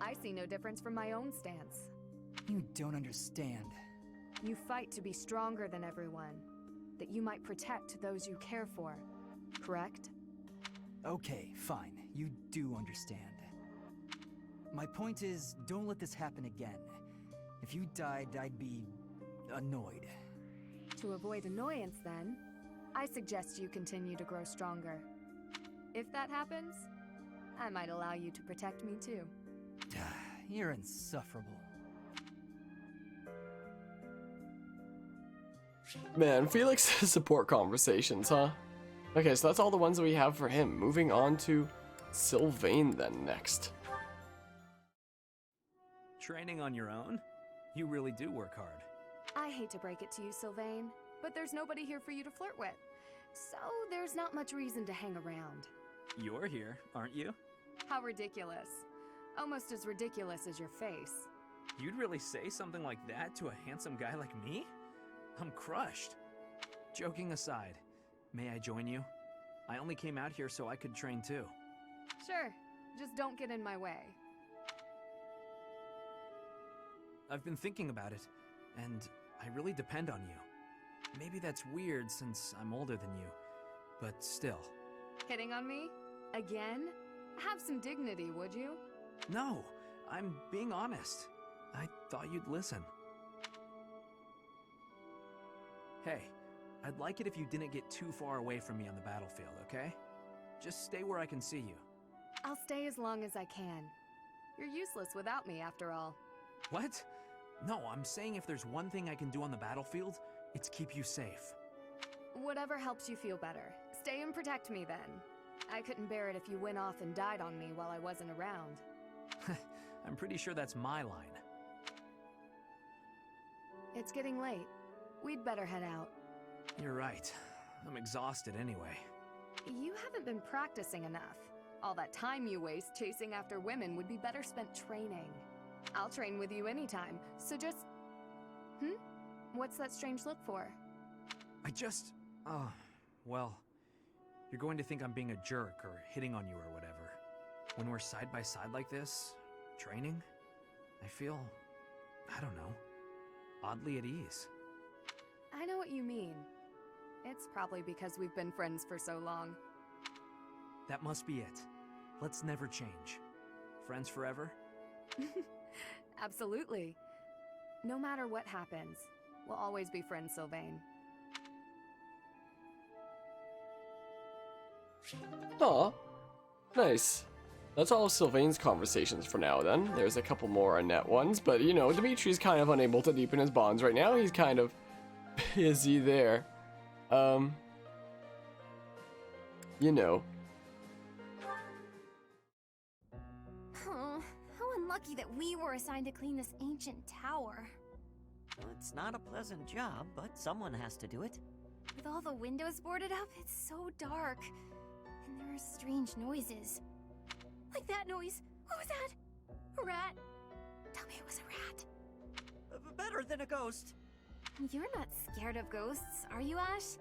I see no difference from my own stance. You don't understand. You fight to be stronger than everyone, that you might protect those you care for, correct? Okay, fine. You do understand. My point is, don't let this happen again. If you died, I'd be annoyed. To avoid annoyance, then, I suggest you continue to grow stronger. If that happens, I might allow you to protect me too. You're insufferable. Man, Felix's support conversations, huh? Okay, so that's all the ones that we have for him. Moving on to Sylvain then next. Training on your own? You really do work hard. I hate to break it to you, Sylvain, but there's nobody here for you to flirt with. So there's not much reason to hang around. You're here, aren't you? How ridiculous. Almost as ridiculous as your face. You'd really say something like that to a handsome guy like me? I'm crushed. Joking aside, may I join you? I only came out here so I could train too. Sure, just don't get in my way. I've been thinking about it, and I really depend on you. Maybe that's weird since I'm older than you, but still. Hitting on me? Again? Have some dignity, would you? No, I'm being honest. I thought you'd listen. Hey, I'd like it if you didn't get too far away from me on the battlefield, okay? Just stay where I can see you. I'll stay as long as I can. You're useless without me, after all. What? No, I'm saying if there's one thing I can do on the battlefield, it's keep you safe. Whatever helps you feel better. Stay and protect me, then. I couldn't bear it if you went off and died on me while I wasn't around. I'm pretty sure that's my line. It's getting late. We'd better head out. You're right. I'm exhausted anyway. You haven't been practicing enough. All that time you waste chasing after women would be better spent training. I'll train with you anytime, so just... What's that strange look for? Well, you're going to think I'm being a jerk or hitting on you or whatever. When we're side by side like this, training, I feel, I don't know, oddly at ease. I know what you mean. It's probably because we've been friends for so long. That must be it. Let's never change. Friends forever? Absolutely. No matter what happens, we'll always be friends, Sylvain. Aw, nice. That's all of Sylvain's conversations for now then. There's a couple more Annette ones, but you know, Dimitri's kind of unable to deepen his bonds right now. He's kind of busy there. You know. Oh, how unlucky that we were assigned to clean this ancient tower. Well, it's not a pleasant job, but someone has to do it. With all the windows boarded up, it's so dark. And there are strange noises. Like that noise. What was that? A rat? Tell me it was a rat. Better than a ghost. You're not scared of ghosts, are you, Ash?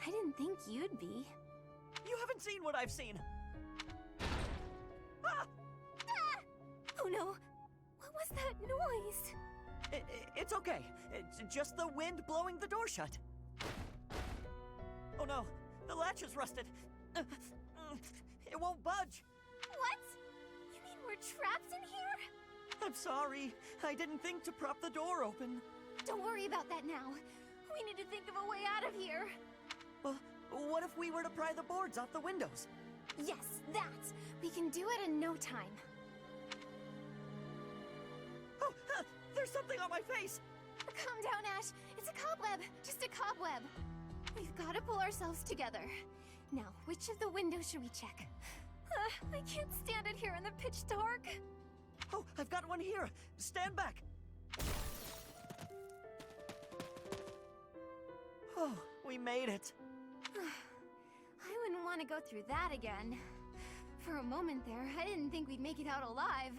I didn't think you'd be. You haven't seen what I've seen. Ah! Oh no! What was that noise? It's okay. It's just the wind blowing the door shut. Oh no, the latch is rusted. It won't budge. What? You mean we're trapped in here? I'm sorry. I didn't think to prop the door open. Don't worry about that now. We need to think of a way out of here. Well, what if we were to pry the boards off the windows? Yes, that! We can do it in no time. Oh, there's something on my face! Calm down, Ash. It's a cobweb. Just a cobweb. We've got to pull ourselves together. Now, which of the windows should we check? I can't stand it here in the pitch dark. Oh, I've got one here. Stand back. Oh, we made it. I wouldn't want to go through that again. For a moment there, I didn't think we'd make it out alive.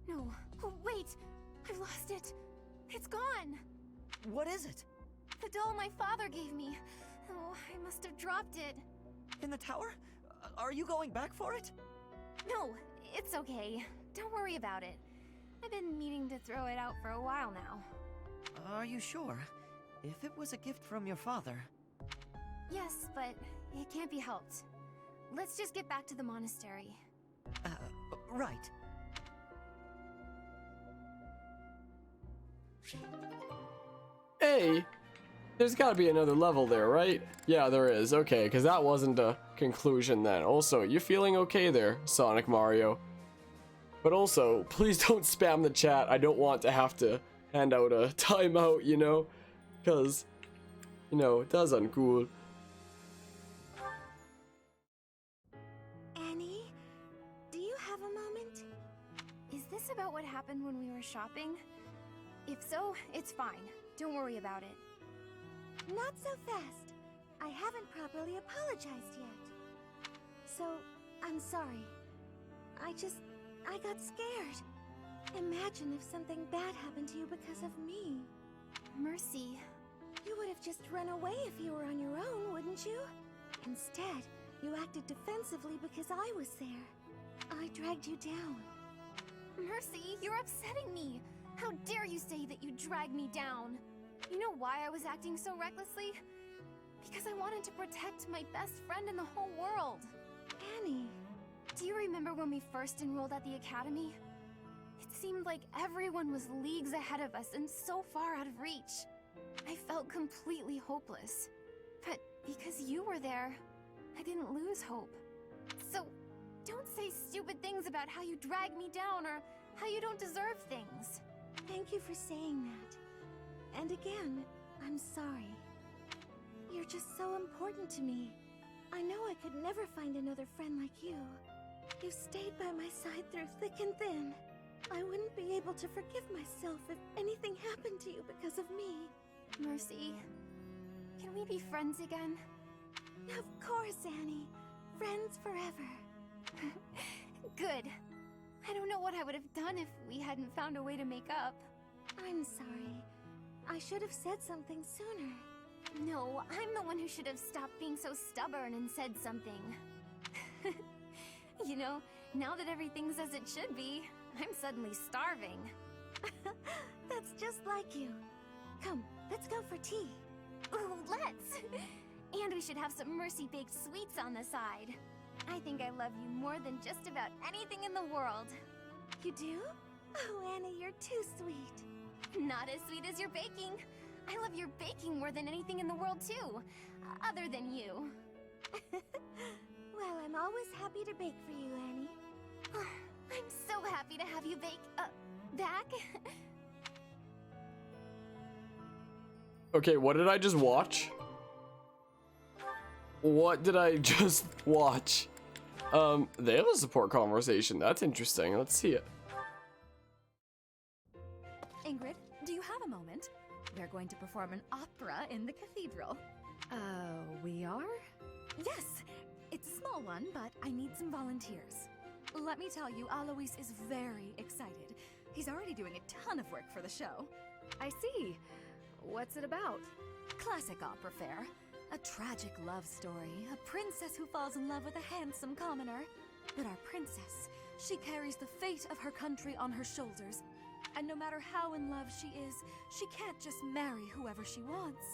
No. Oh, wait! I've lost it. It's gone. What is it? The doll my father gave me. Oh, I must have dropped it. In the tower? Are you going back for it? No, it's okay. Don't worry about it. I've been meaning to throw it out for a while now. Are you sure? If it was a gift from your father... Yes, but it can't be helped. Let's just get back to the monastery. Right. Hey! There's gotta be another level there, right? Yeah, there is. Okay, because that wasn't a conclusion then. Also, you feeling okay there, Sonic Mario? But also, please don't spam the chat. I don't want to have to hand out a timeout, you know? Because, you know, that's uncool. Annie? this about what happened when we were shopping? If so, it's fine. Don't worry about it. Not so fast. I haven't properly apologized yet. So, I'm sorry. I got scared. Imagine if something bad happened to you because of me. Mercy. You would have just run away if you were on your own, wouldn't you? Instead, you acted defensively because I was there. I dragged you down. Mercy, you're upsetting me. How dare you say that you dragged me down? You know why I was acting so recklessly? Because I wanted to protect my best friend in the whole world. Annie. Do you remember when we first enrolled at the academy? It seemed like everyone was leagues ahead of us and so far out of reach. I felt completely hopeless. But because you were there, I didn't lose hope. So, don't say stupid things about how you drag me down or how you don't deserve things. Thank you for saying that. And again, I'm sorry. You're just so important to me. I know I could never find another friend like you. You stayed by my side through thick and thin. I wouldn't be able to forgive myself if anything happened to you because of me. Mercy, can we be friends again? Of course, Annie. Friends forever. Good. I don't know what I would have done if we hadn't found a way to make up. I'm sorry. I should have said something sooner. No, I'm the one who should have stopped being so stubborn and said something. You know, now that everything's as it should be, I'm suddenly starving. That's just like you. Come, let's go for tea. Ooh, let's! And we should have some Mercy-baked sweets on the side. I think I love you more than just about anything in the world. You do? Oh, Annie, you're too sweet. Not as sweet as your baking. I love your baking more than anything in the world, too. Other than you. Well, I'm always happy to bake for you, Annie. I'm so happy to have you bake, back. Okay, what did I just watch? What did I just watch? They have a support conversation. That's interesting. Let's see it. Ingrid, do you have a moment? We're going to perform an opera in the cathedral. We are? Yes! It's a small one, but I need some volunteers. Let me tell you, Alois is very excited. He's already doing a ton of work for the show. I see. What's it about? Classic opera fare. A tragic love story. A princess who falls in love with a handsome commoner. But our princess, she carries the fate of her country on her shoulders. And no matter how in love she is, she can't just marry whoever she wants.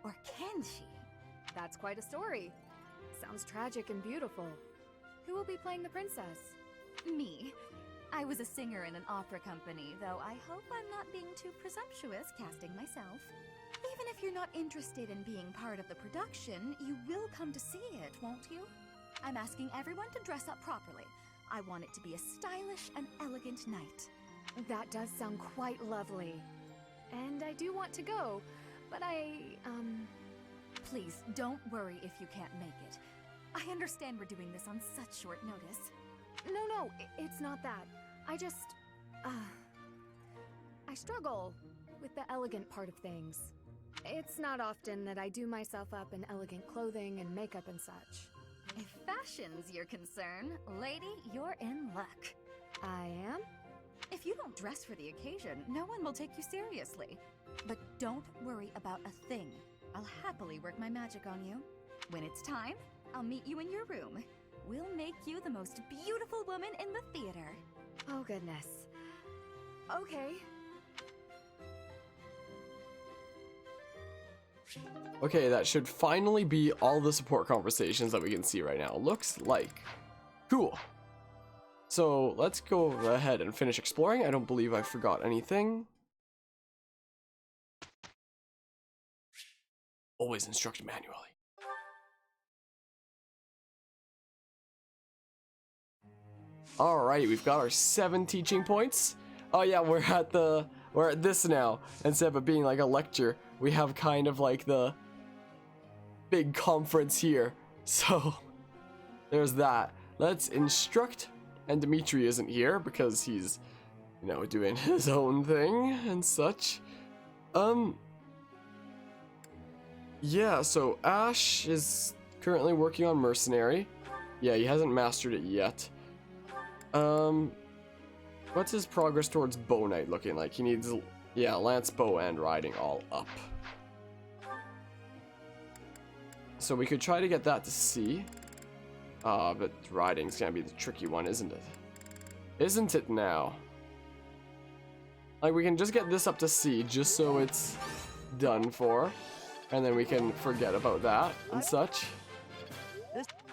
Or can she? That's quite a story. Sounds tragic and beautiful. Who will be playing the princess? Me. I was a singer in an opera company, though I hope I'm not being too presumptuous casting myself. Even if you're not interested in being part of the production, you will come to see it, won't you? I'm asking everyone to dress up properly. I want it to be a stylish and elegant night. That does sound quite lovely. And I do want to go, but Please, don't worry if you can't make it. I understand we're doing this on such short notice. No, it's not that. I struggle with the elegant part of things. It's not often that I do myself up in elegant clothing and makeup and such. If fashion's your concern, lady, you're in luck. I am? If you don't dress for the occasion, no one will take you seriously. But don't worry about a thing. I'll happily work my magic on you. When it's time, I'll meet you in your room. We'll make you the most beautiful woman in the theater. Oh, goodness. Okay. Okay, that should finally be all the support conversations that we can see right now. Looks like. Cool. So let's go ahead and finish exploring. I don't believe I forgot anything. Always instruct manually. Alright, we've got our 7 teaching points. Oh yeah, we're at this now. Instead of it being like a lecture, we have kind of like the big conference here. So there's that. Let's instruct. And Dimitri isn't here because he's you know, doing his own thing and such. Yeah, so Ash is currently working on Mercenary. Yeah, he hasn't mastered it yet. What's his progress towards Bow Knight looking like? He needs, yeah, Lance Bow and Riding all up. So we could try to get that to C. But Riding's gonna be the tricky one, isn't it? Isn't it now? Like, we can just get this up to C, just so it's done for. And then we can forget about that and such.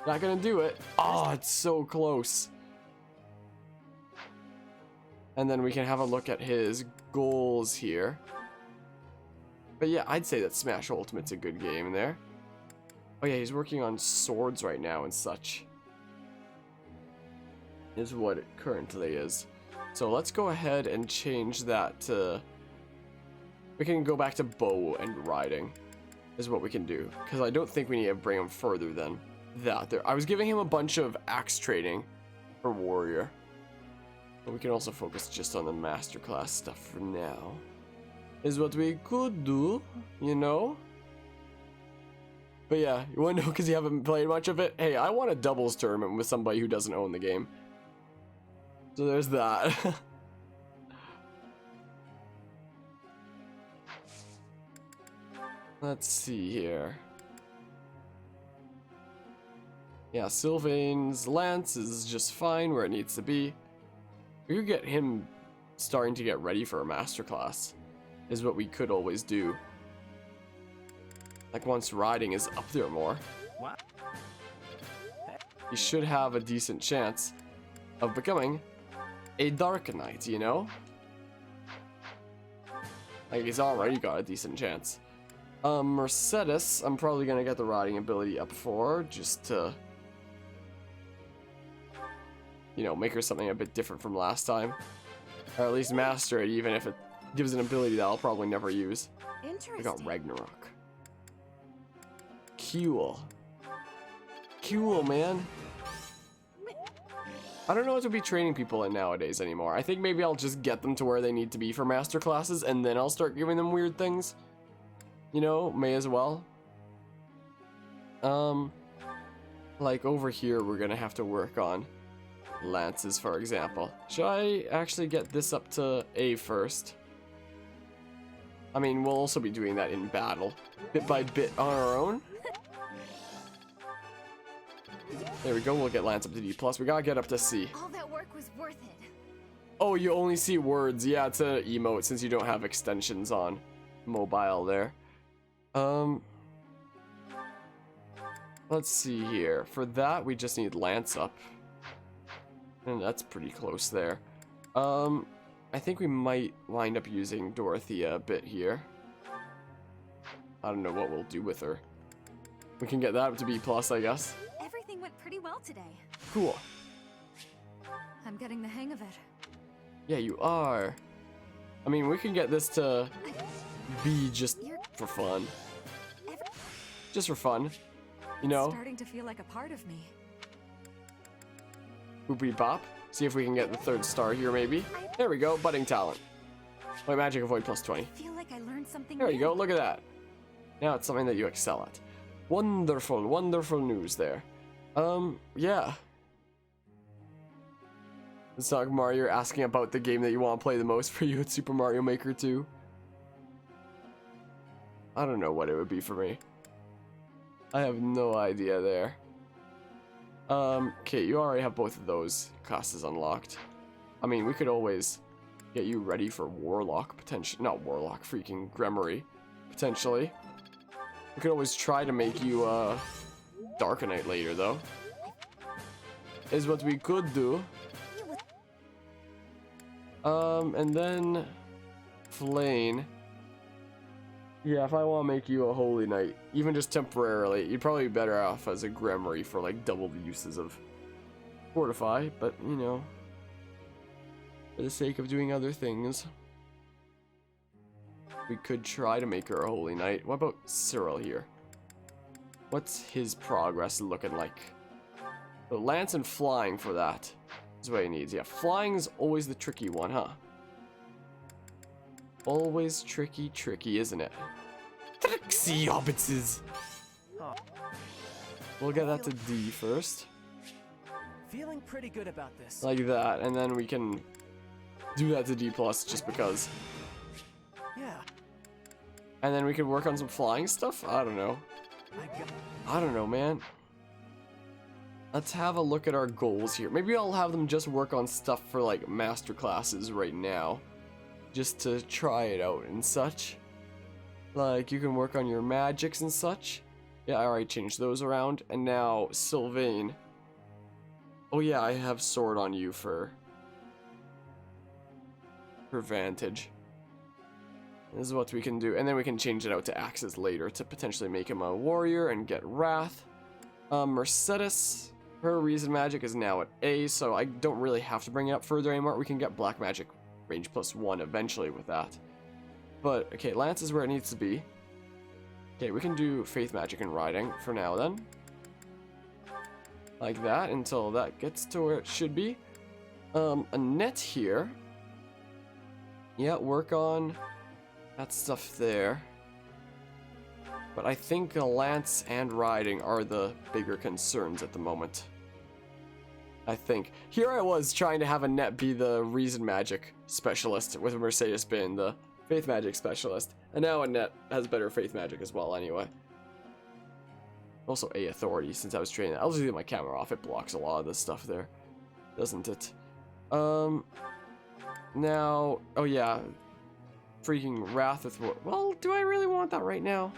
Not gonna do it. Oh, it's so close. And then we can have a look at his goals here. But yeah, I'd say that Smash Ultimate's a good game there. Oh yeah, he's working on swords right now and such. Is what it currently is. So let's go ahead and change that to... We can go back to bow and riding. Is what we can do. Because I don't think we need to bring him further than that. I was giving him a bunch of axe training for warrior. But we can also focus just on the masterclass stuff for now. Is what we could do, you know? But yeah, you wanna know because you haven't played much of it? Hey, I want a doubles tournament with somebody who doesn't own the game. So there's that. Let's see here. Yeah, Sylvain's lance is just fine where it needs to be. We could get him starting to get ready for a masterclass. Is what we could always do. Like once riding is up there more. He should have a decent chance of becoming a Dark Knight, you know? Like he's already got a decent chance. Mercedes, I'm probably gonna get the riding ability up for, just to, you know, make her something a bit different from last time. Or at least master it, even if it gives an ability that I'll probably never use. I got Ragnarok. Cool. Cool, man. I don't know what to be training people in nowadays anymore. I think maybe I'll just get them to where they need to be for master classes, and then I'll start giving them weird things. You know, may as well. Like over here, we're gonna have to work on lances, for example. Should I actually get this up to A first? I mean, we'll also be doing that in battle, bit by bit on our own. There we go, we'll get lance up to D+. We gotta get up to C. All that work was worth it. Oh, you only see words. Yeah, it's an emote since you don't have extensions on mobile there. Let's see here. For that, we just need lance up. And that's pretty close there. I think we might wind up using Dorothea a bit here. I don't know what we'll do with her. We can get that up to B+, I guess. Everything went pretty well today. Cool. I'm getting the hang of it. Yeah, you are. I mean, we can get this to B just for fun. Just for fun. You know? Starting to feel like a part of me. Boopity bop. See if we can get the 3rd star here, maybe. There we go, budding talent. Wait, magic avoid +20. I feel like I learned something There you new. go, look at that. Now it's something that you excel at. Wonderful, wonderful news there. Yeah. It's not Mario, you're asking about the game that you want to play the most for you at Super Mario Maker 2. I don't know what it would be for me. I have no idea there. Okay, you already have both of those classes unlocked. I mean, we could always get you ready for Warlock, potentially. Not Warlock, freaking Gremory, potentially. We could always try to make you, Dark Knight later, though. Is what we could do. And then... Flane. Yeah, if I want to make you a Holy Knight, even just temporarily, you'd probably be better off as a Gremory for, like, double the uses of Fortify, but, you know, for the sake of doing other things, we could try to make her a Holy Knight. What about Cyril here? What's his progress looking like? The lance and flying for that is what he needs. Yeah, flying is always the tricky one, huh? Always tricky, isn't it? Trixie hobbitses. We'll get that to D first. Feeling pretty good about this. Like that, and then we can do that to D plus just because. Yeah. And then we can work on some flying stuff? I don't know. I don't know, man. Let's have a look at our goals here. Maybe I'll have them just work on stuff for like master classes right now. Just to try it out and such. Like, you can work on your magics and such. Yeah, I already changed those around. And now, Sylvain. Oh yeah, I have sword on you for Vantage. This is what we can do. And then we can change it out to axes later to potentially make him a warrior and get Wrath. Mercedes, her reason magic is now at A, so I don't really have to bring it up further anymore. We can get black magic range +1 eventually with that. But, okay, Lance is where it needs to be. Okay, we can do faith magic and riding for now then. Like that until that gets to where it should be. Annette here. Yeah, work on that stuff there. But I think Lance and riding are the bigger concerns at the moment. I think. Here I was trying to have Annette be the reason magic specialist with Mercedes being the faith magic specialist. And now Annette has better faith magic as well anyway. Also A authority since I was training. I'll just leave my camera off. It blocks a lot of this stuff there. Doesn't it? Now, oh yeah. Freaking Wrath with, well, do I really want that right now?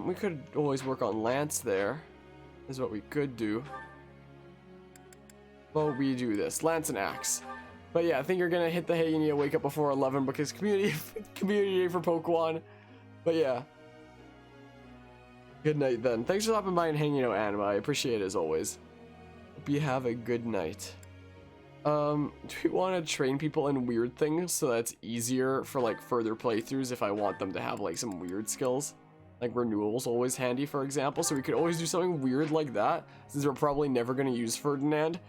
We could always work on Lance there, is what we could do. Well, we do this, Lance and Axe. But yeah, I think you're gonna hit the hay, you need to wake up before 11 because community day for Pokemon. But yeah. Good night then. Thanks for stopping by and hanging out, Anima. I appreciate it as always. Hope you have a good night. Do we want to train people in weird things so that's easier for like further playthroughs if I want them to have like some weird skills? Like renewal's always handy, for example, so we could always do something weird like that since we're probably never going to use Ferdinand.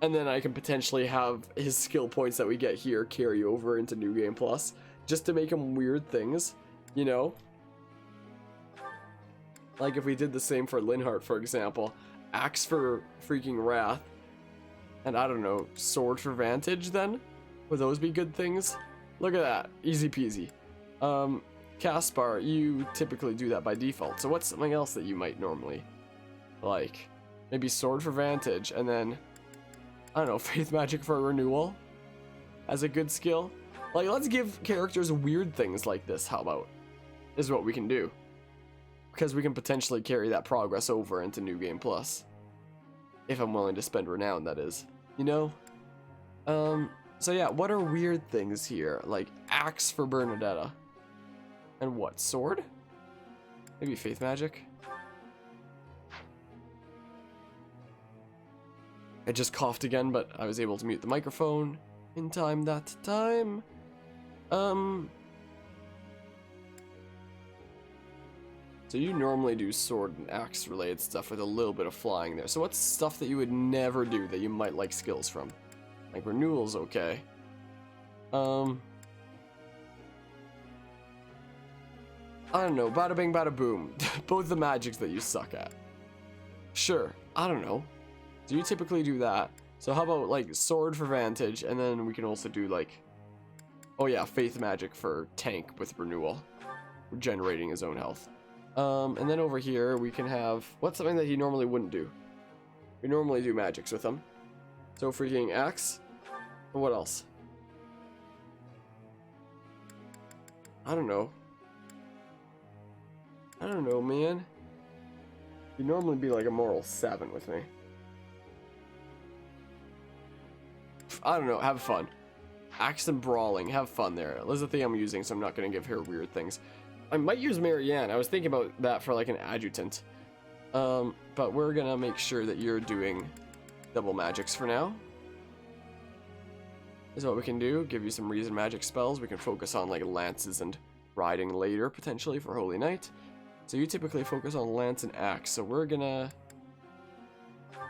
And then I can potentially have his skill points that we get here carry over into New Game Plus just to make him weird things, you know? Like if we did the same for Linhardt, for example, Axe for freaking Wrath, and I don't know, Sword for Vantage then? Would those be good things? Look at that, easy peasy. Caspar, you typically do that by default, so what's something else that you might normally like? Maybe Sword for Vantage, and then, I don't know, Faith Magic for Renewal as a good skill? Like, let's give characters weird things like this, how about? Is what we can do. Because we can potentially carry that progress over into New Game Plus. If I'm willing to spend Renown, that is. You know? So yeah, what are weird things here? Like, Axe for Bernadetta. And what, Sword? Maybe Faith Magic? I just coughed again, but I was able to mute the microphone in time that time. So you normally do sword and axe related stuff with a little bit of flying there. So what's stuff that you would never do that you might like skills from? Like renewal's okay. I don't know, bada bing bada boom. Both the magics that you suck at. Sure, I don't know. So you typically do that. So how about like sword for Vantage, and then we can also do like, oh yeah, faith magic for tank with renewal. Regenerating his own health. And then over here we can have, what's something that he normally wouldn't do? We normally do magics with him. So freaking axe. And what else? I don't know. I don't know, man. You'd normally be like a moral 7 with me. I don't know, have fun. Axe and brawling, have fun there. Elizabeth I'm using, so I'm not going to give her weird things. I might use Marianne. I was thinking about that for like an adjutant. But we're going to make sure that you're doing double magics for now. Is what we can do. Give you some reason magic spells. We can focus on like lances and riding later, potentially, for Holy Night. So you typically focus on lance and axe. So we're going to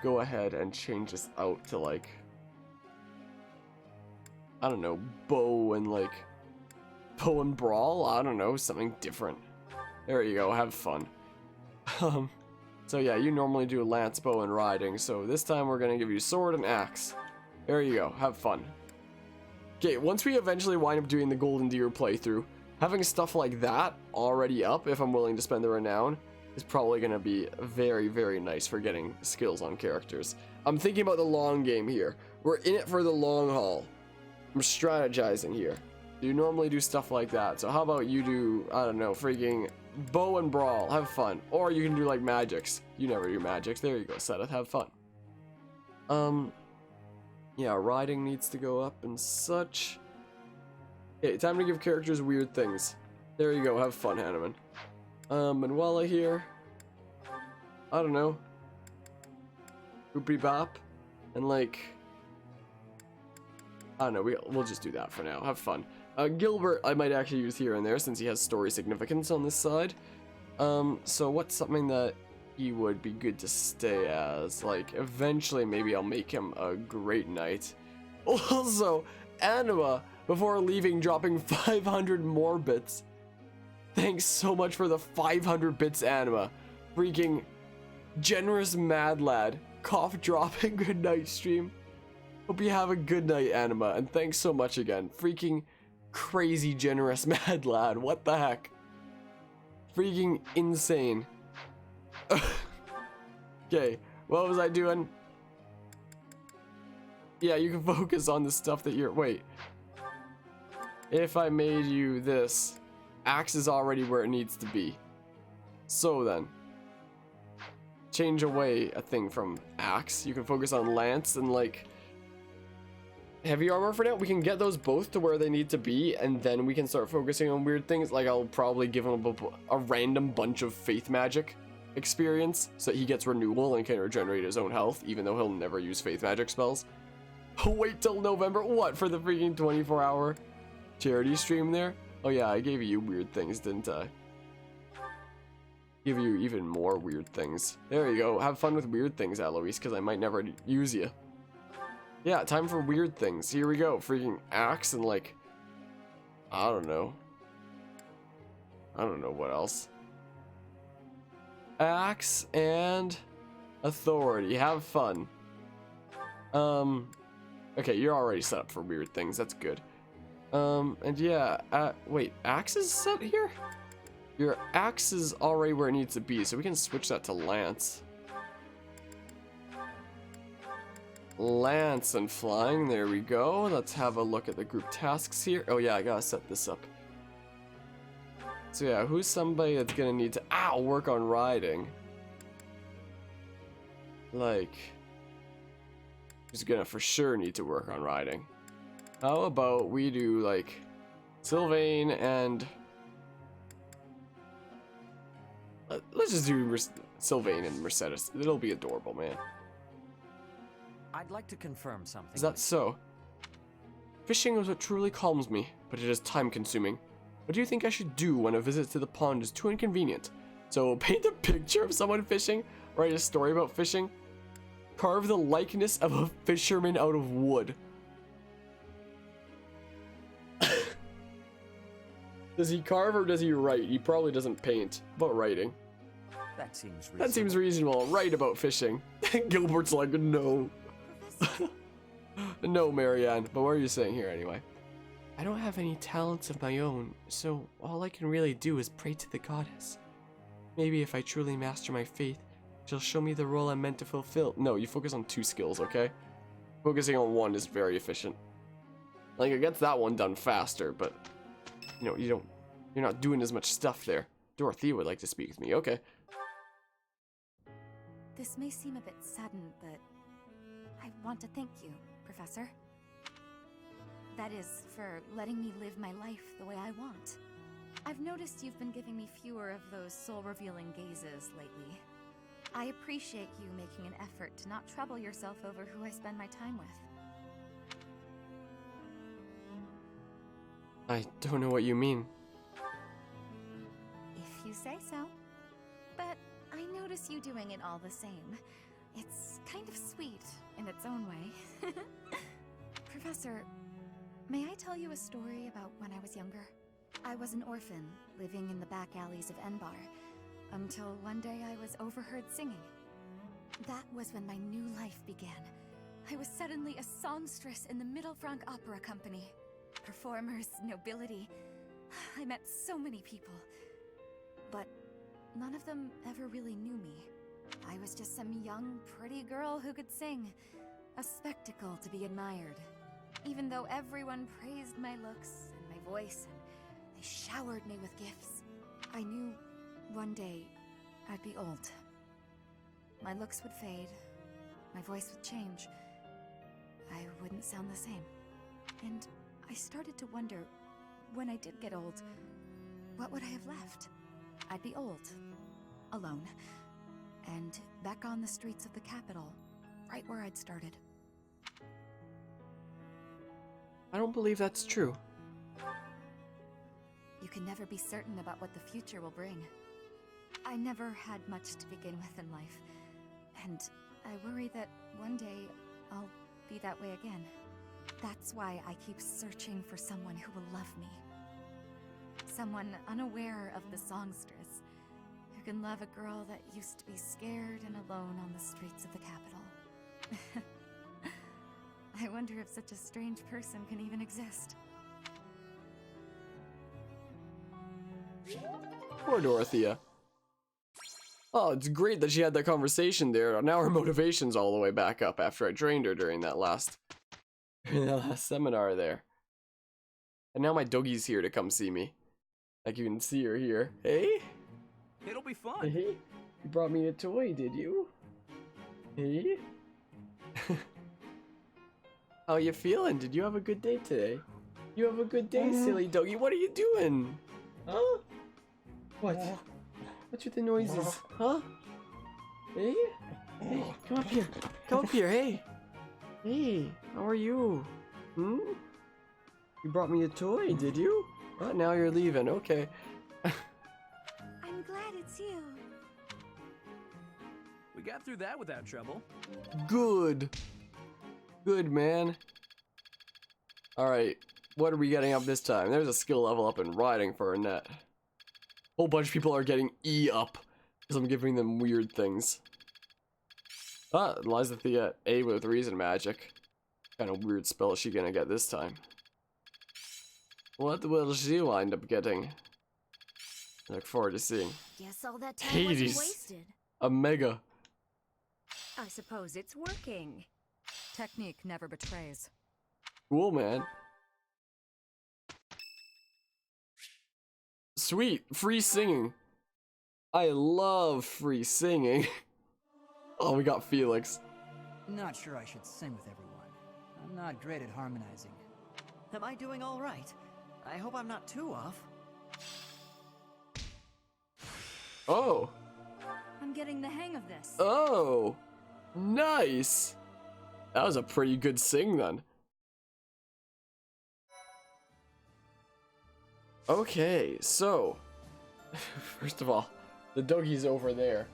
go ahead and change this out to like I don't know, bow and like, bow and brawl? I don't know, something different. There you go, have fun. So yeah, you normally do lance, bow, and riding, so this time we're gonna give you sword and axe. There you go, have fun. Okay, once we eventually wind up doing the Golden Deer playthrough, having stuff like that already up, if I'm willing to spend the renown, is probably gonna be very, very nice for getting skills on characters. I'm thinking about the long game here. We're in it for the long haul. I'm strategizing here. You normally do stuff like that, so how about you do, I don't know, freaking bow and brawl, have fun. Or you can do like magics. You never do magics. There you go, Seth, have fun. Yeah, riding needs to go up and such. Okay, time to give characters weird things. There you go, have fun, Hanneman. Manuela here. I don't know. Boopy bop. And like, I don't know, we'll just do that for now. Have fun. Gilbert I might actually use here and there since he has story significance on this side. So what's something that he would be good to stay as? Like, eventually maybe I'll make him a great knight. Also, Anima, before leaving, dropping 500 more bits. Thanks so much for the 500 bits, Anima. Freaking generous mad lad. Cough dropping good night stream. Hope you have a good night, Anima, and thanks so much again. Freaking crazy generous mad lad. What the heck? Freaking insane. Okay, what was I doing? Yeah, you can focus on the stuff that you're... Wait. If I made you this, axe is already where it needs to be. So then, change away a thing from axe. You can focus on lance and like heavy armor for now. We can get those both to where they need to be, and then we can start focusing on weird things. Like I'll probably give him a random bunch of faith magic experience so that he gets renewal and can regenerate his own health, even though he'll never use faith magic spells. Wait till November. What, for the freaking 24-hour charity stream there? Oh yeah, I gave you weird things, didn't I? Give you even more weird things. There you go. Have fun with weird things, Alois, because I might never use you. Yeah, time for weird things. Here we go. Freaking axe and like, I don't know. I don't know what else. Axe and authority. Have fun. Okay, you're already set up for weird things. That's good. And yeah, wait, axe is set here? Your axe is already where it needs to be, so we can switch that to lance. Lance and flying, there we go. Let's have a look at the group tasks here. Oh yeah, I gotta set this up. So yeah, who's somebody that's gonna need to, work on riding? Like, who's gonna for sure need to work on riding? How about we do like Sylvain and let's just do Sylvain and Mercedes. It'll be adorable, man. I'd like to confirm something. Is that so? Fishing is what truly calms me, but it is time consuming. What do you think I should do when a visit to the pond is too inconvenient? So paint a picture of someone fishing, write a story about fishing, carve the likeness of a fisherman out of wood. Does he carve or does he write? He probably doesn't paint. About writing. That seems reasonable. That seems reasonable. Write about fishing. Gilbert's like, no. No, Marianne. But what are you saying here anyway? I don't have any talents of my own, so all I can really do is pray to the goddess. Maybe if I truly master my faith, she'll show me the role I'm meant to fulfill. No, you focus on 2 skills, okay? Focusing on 1 is very efficient. Like, it gets that one done faster, but you know, you're not doing as much stuff there. Dorothea would like to speak with me. Okay. This may seem a bit sudden, but I want to thank you, Professor. That is, for letting me live my life the way I want. I've noticed you've been giving me fewer of those soul-revealing gazes lately. I appreciate you making an effort to not trouble yourself over who I spend my time with. I don't know what you mean. If you say so. But I notice you doing it all the same. It's kind of sweet in its own way. Professor, May I tell you a story about when I was younger? I was an orphan, living in the back alleys of Enbar, until one day I was overheard singing. That was when my new life began. I was suddenly a songstress in the Middle Franc Opera Company. Performers, nobility. I met so many people. But none of them ever really knew me. I was just some young, pretty girl who could sing. A spectacle to be admired. Even though everyone praised my looks and my voice, and they showered me with gifts, I knew one day I'd be old. My looks would fade, my voice would change. I wouldn't sound the same. And I started to wonder, when I did get old, what would I have left? I'd be old, alone, and back on the streets of the capital, right where I'd started. I don't believe that's true. You can never be certain about what the future will bring. I never had much to begin with in life, and I worry that one day I'll be that way again. That's why I keep searching for someone who will love me. Someone unaware of the songstress, who can love a girl that used to be scared and alone on the streets of the capital. I wonder if such a strange person can even exist. Poor Dorothea. Oh, it's great that she had that conversation there. Now her motivation's all the way back up after I drained her during that last seminar there. And now my doggy's here to come see me. Like you can see her here. Hey? It'll be fun. Hey? You brought me a toy, did you? Hey? How you feeling? Did you have a good day today? You have a good day, silly doggy. What are you doing? Huh? What? What's with the noises? Huh? Hey? Hey, come up here. Come up here, hey. Hey, how are you? Hmm? You brought me a toy, did you? Oh, now you're leaving, okay. I'm glad it's you. We got through that without trouble. Good. Good, man. Alright, what are we getting up this time? There's a skill level up in riding for Annette. Whole bunch of people are getting E up because I'm giving them weird things. Ah, Lysithea A with reason magic. Kind of weird spell is she gonna get this time? What will she wind up getting? I look forward to seeing. Guess all that time Hades. wasn't wasted. A mega. I suppose it's working. Technique never betrays. Cool, man. Sweet, free singing. I love free singing. Oh, we got Felix. Not sure I should sing with everyone. I'm not great at harmonizing. Am I doing all right? I hope I'm not too off. Oh. I'm getting the hang of this. Oh. Nice. That was a pretty good sing then. Okay, so first of all, the doggy's over there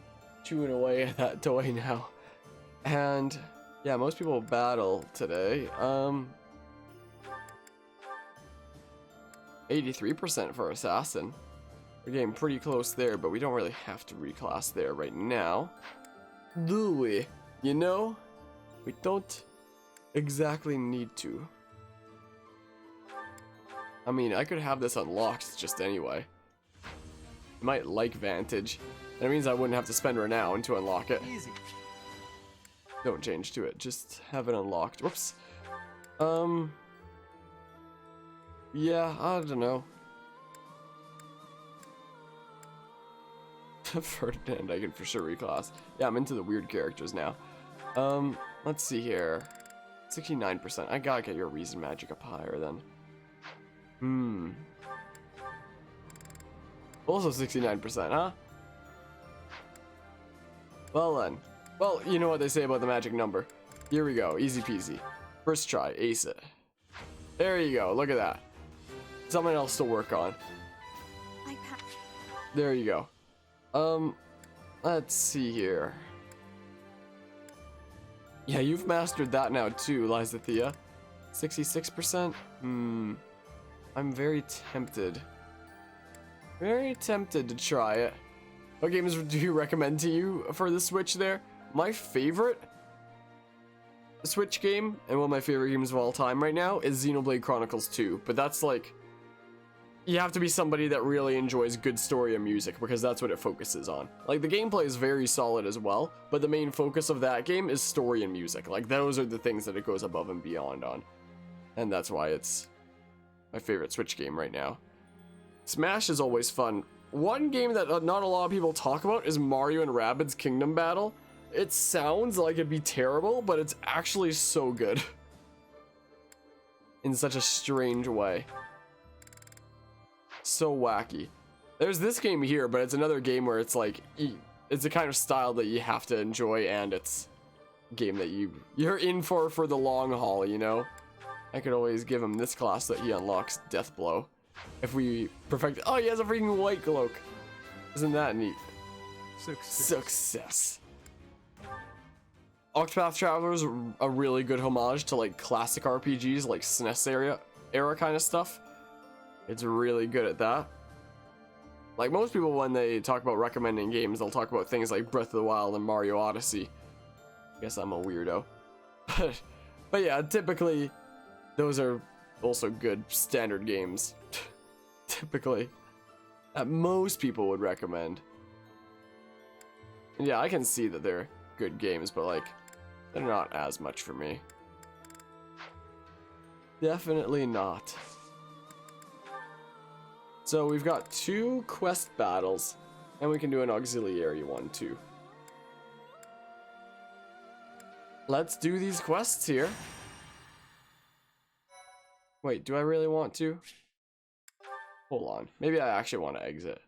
chewing away at that toy now. And yeah, most people battle today. 83% for assassin. We're getting pretty close there, but we don't really have to reclass there right now. Do we? You know, we don't exactly need to. I mean, I could have this unlocked just anyway. I might like Vantage. That means I wouldn't have to spend renown to unlock it. Easy. Don't change to it, just have it unlocked. Whoops. Yeah, I don't know. Ferdinand, I can for sure reclass. Yeah, I'm into the weird characters now. Let's see here. 69%. I gotta get your reason magic up higher then. Also 69%, huh? Well then. Well, you know what they say about the magic number. Here we go, easy peasy. First try, ace it. There you go, look at that. Something else to work on. There you go. Let's see here. Yeah, you've mastered that now too, Lysithea. 66%. I'm very tempted. Very tempted to try it. What games do you recommend to you for the Switch there? My favorite Switch game, and one of my favorite games of all time right now, is Xenoblade Chronicles 2. But that's like, you have to be somebody that really enjoys good story and music, because that's what it focuses on. Like, the gameplay is very solid as well, but the main focus of that game is story and music. Like, those are the things that it goes above and beyond on. And that's why it's my favorite Switch game right now. Smash is always fun. One game that not a lot of people talk about is Mario and Rabbids Kingdom Battle. It sounds like it'd be terrible, but it's actually so good. In such a strange way. So wacky. There's this game here, but it's another game where it's like, it's a kind of style that you have to enjoy, and it's a game that you're in for the long haul, you know? I could always give him this class that he unlocks Death Blow. If we perfect, oh, he has a freaking white cloak. Isn't that neat? Success. Octopath Traveler is a really good homage to like classic RPGs, like SNES era kind of stuff. It's really good at that. Like most people, when they talk about recommending games, they'll talk about things like Breath of the Wild and Mario Odyssey. I guess I'm a weirdo. But yeah, typically those are also good standard games. Typically. That most people would recommend. And yeah, I can see that they're good games, but like, they're not as much for me. Definitely not. So we've got 2 quest battles, and we can do an auxiliary one too. Let's do these quests here. Wait, do I really want to? Hold on. Maybe I actually want to exit.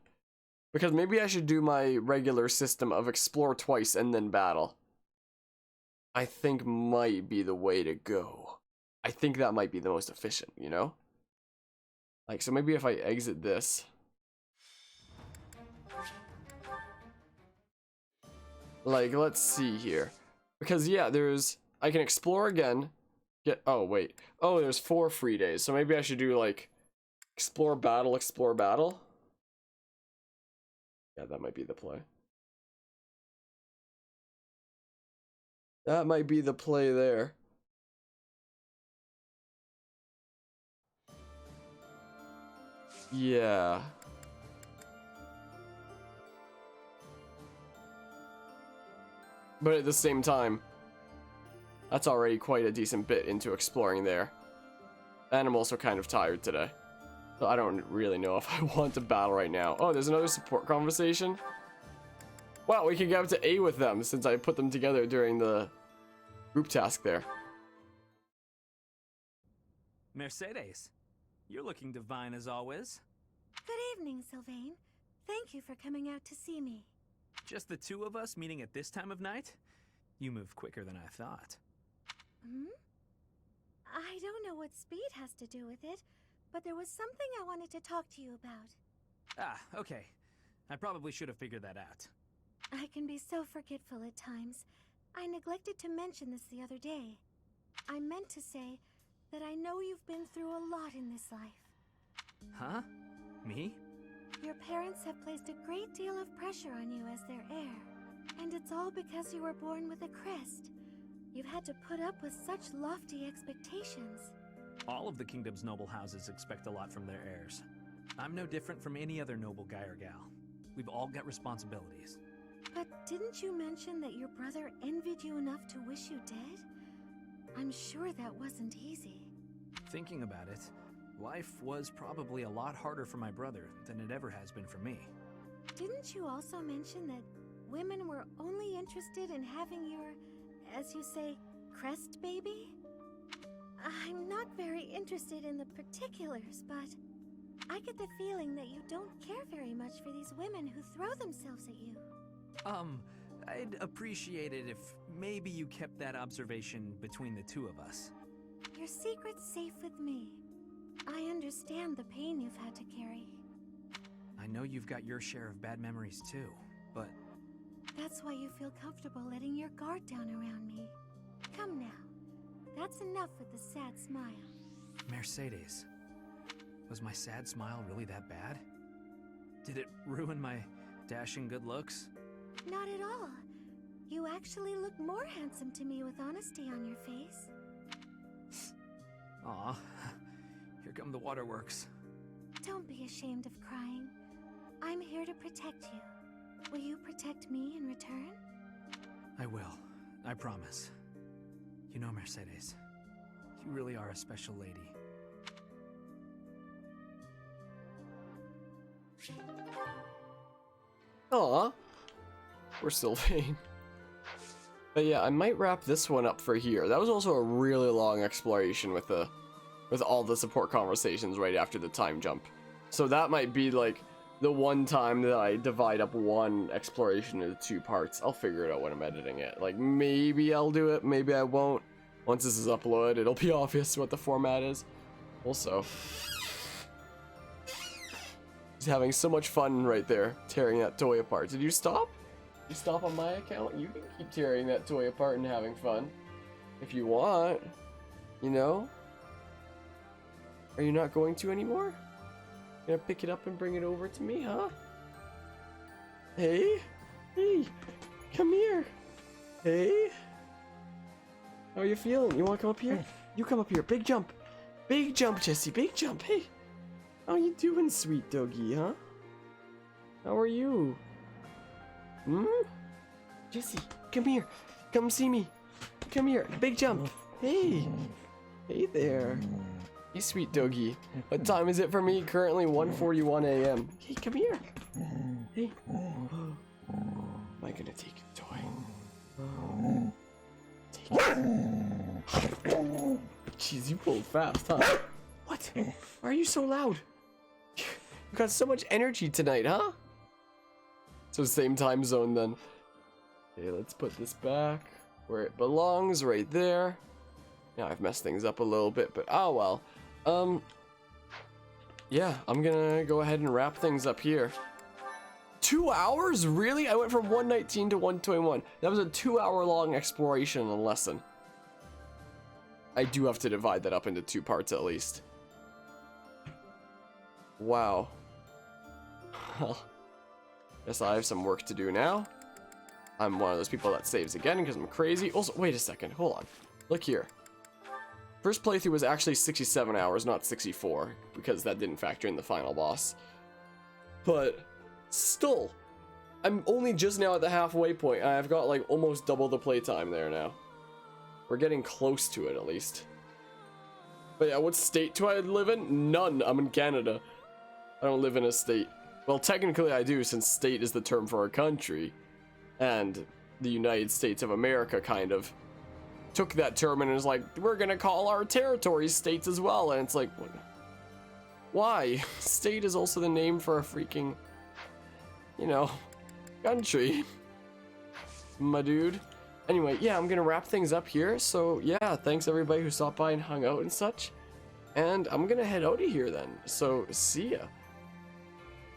Because maybe I should do my regular system of explore twice and then battle. I think might be the way to go. I think that might be the most efficient, you know? Like, so maybe if I exit this. Like, let's see here. Because, yeah, I can explore again. Oh, wait. Oh, there's 4 free days. So maybe I should do, like, explore battle, explore battle. Yeah, that might be the play. That might be the play there. Yeah. But at the same time, that's already quite a decent bit into exploring there. And I'm also kind of tired today. So I don't really know if I want to battle right now. Oh, there's another support conversation. Wow, we can get up to A with them since I put them together during the group task there. Mercedes, you're looking divine as always. Good evening, Sylvain. Thank you for coming out to see me. Just the 2 of us meeting at this time of night? You move quicker than I thought. I don't know what speed has to do with it, but there was something I wanted to talk to you about. Ah, okay. I probably should have figured that out. I can be so forgetful at times. I neglected to mention this the other day. I meant to say that I know you've been through a lot in this life. Huh? Me? Your parents have placed a great deal of pressure on you as their heir. And it's all because you were born with a crest. You've had to put up with such lofty expectations. All of the kingdom's noble houses expect a lot from their heirs. I'm no different from any other noble guy or gal. We've all got responsibilities. But didn't you mention that your brother envied you enough to wish you dead? I'm sure that wasn't easy. Thinking about it, life was probably a lot harder for my brother than it ever has been for me. Didn't you also mention that women were only interested in having your, as you say, crest baby? I'm not very interested in the particulars, but I get the feeling that you don't care very much for these women who throw themselves at you. I'd appreciate it if maybe you kept that observation between the 2 of us. Your secret's safe with me. I understand the pain you've had to carry. I know you've got your share of bad memories too, but... That's why you feel comfortable letting your guard down around me. Come now. That's enough with the sad smile. Mercedes, was my sad smile really that bad? Did it ruin my dashing good looks? Not at all. You actually look more handsome to me with honesty on your face. Aw, here come the waterworks. Don't be ashamed of crying. I'm here to protect you. Will you protect me in return? I will. I promise. You know, Mercedes, you really are a special lady. Aw. We're still vain. But yeah, I might wrap this one up for here. That was also a really long exploration with all the support conversations right after the time jump. So that might be like the one time that I divide up one exploration into 2 parts. I'll figure it out when I'm editing it. Like, maybe I'll do it, maybe I won't. Once this is uploaded, it'll be obvious what the format is. Also, he's having so much fun right there, tearing that toy apart. Did you stop? You stop on my account? You can keep tearing that toy apart and having fun. If you want. You know? Are you not going to anymore? Gonna pick it up and bring it over to me, huh? Hey? Hey! Come here! Hey? How are you feeling? You wanna come up here? You come up here. Big jump! Big jump, Jesse! Big jump! Hey! How you doing, sweet doggy, huh? How are you? Hmm? Jesse, come here. Come see me. Come here. Big jump. Hey. Hey there. Hey, sweet doggy. What time is it for me? Currently 1:41 a.m. Hey, come here. Hey. Am I gonna take your toy? Take it. Jeez, you pulled fast, huh? What? Why are you so loud? You got so much energy tonight, huh? So same time zone then. Okay, let's put this back where it belongs, right there. Now I've messed things up a little bit, but oh well. Yeah, I'm gonna go ahead and wrap things up here. 2 hours? Really? I went from 119 to 121. That was a 2-hour long exploration and lesson. I do have to divide that up into 2 parts at least. Wow. Well, guess I have some work to do now. I'm one of those people that saves again because I'm crazy. Also, wait a second. Hold on. Look here. First playthrough was actually 67 hours, not 64, because that didn't factor in the final boss. But still, I'm only just now at the halfway point. I've got like almost double the playtime there now. We're getting close to it at least. But yeah, what state do I live in? None. I'm in Canada. I don't live in a state. Well, technically I do, since state is the term for a country. And the United States of America kind of took that term and was like, we're gonna call our territories states as well. And it's like, what? Why? State is also the name for a freaking, you know, country. My dude. Anyway, yeah, I'm gonna wrap things up here. So yeah, thanks everybody who stopped by and hung out and such. And I'm gonna head out of here then. So see ya.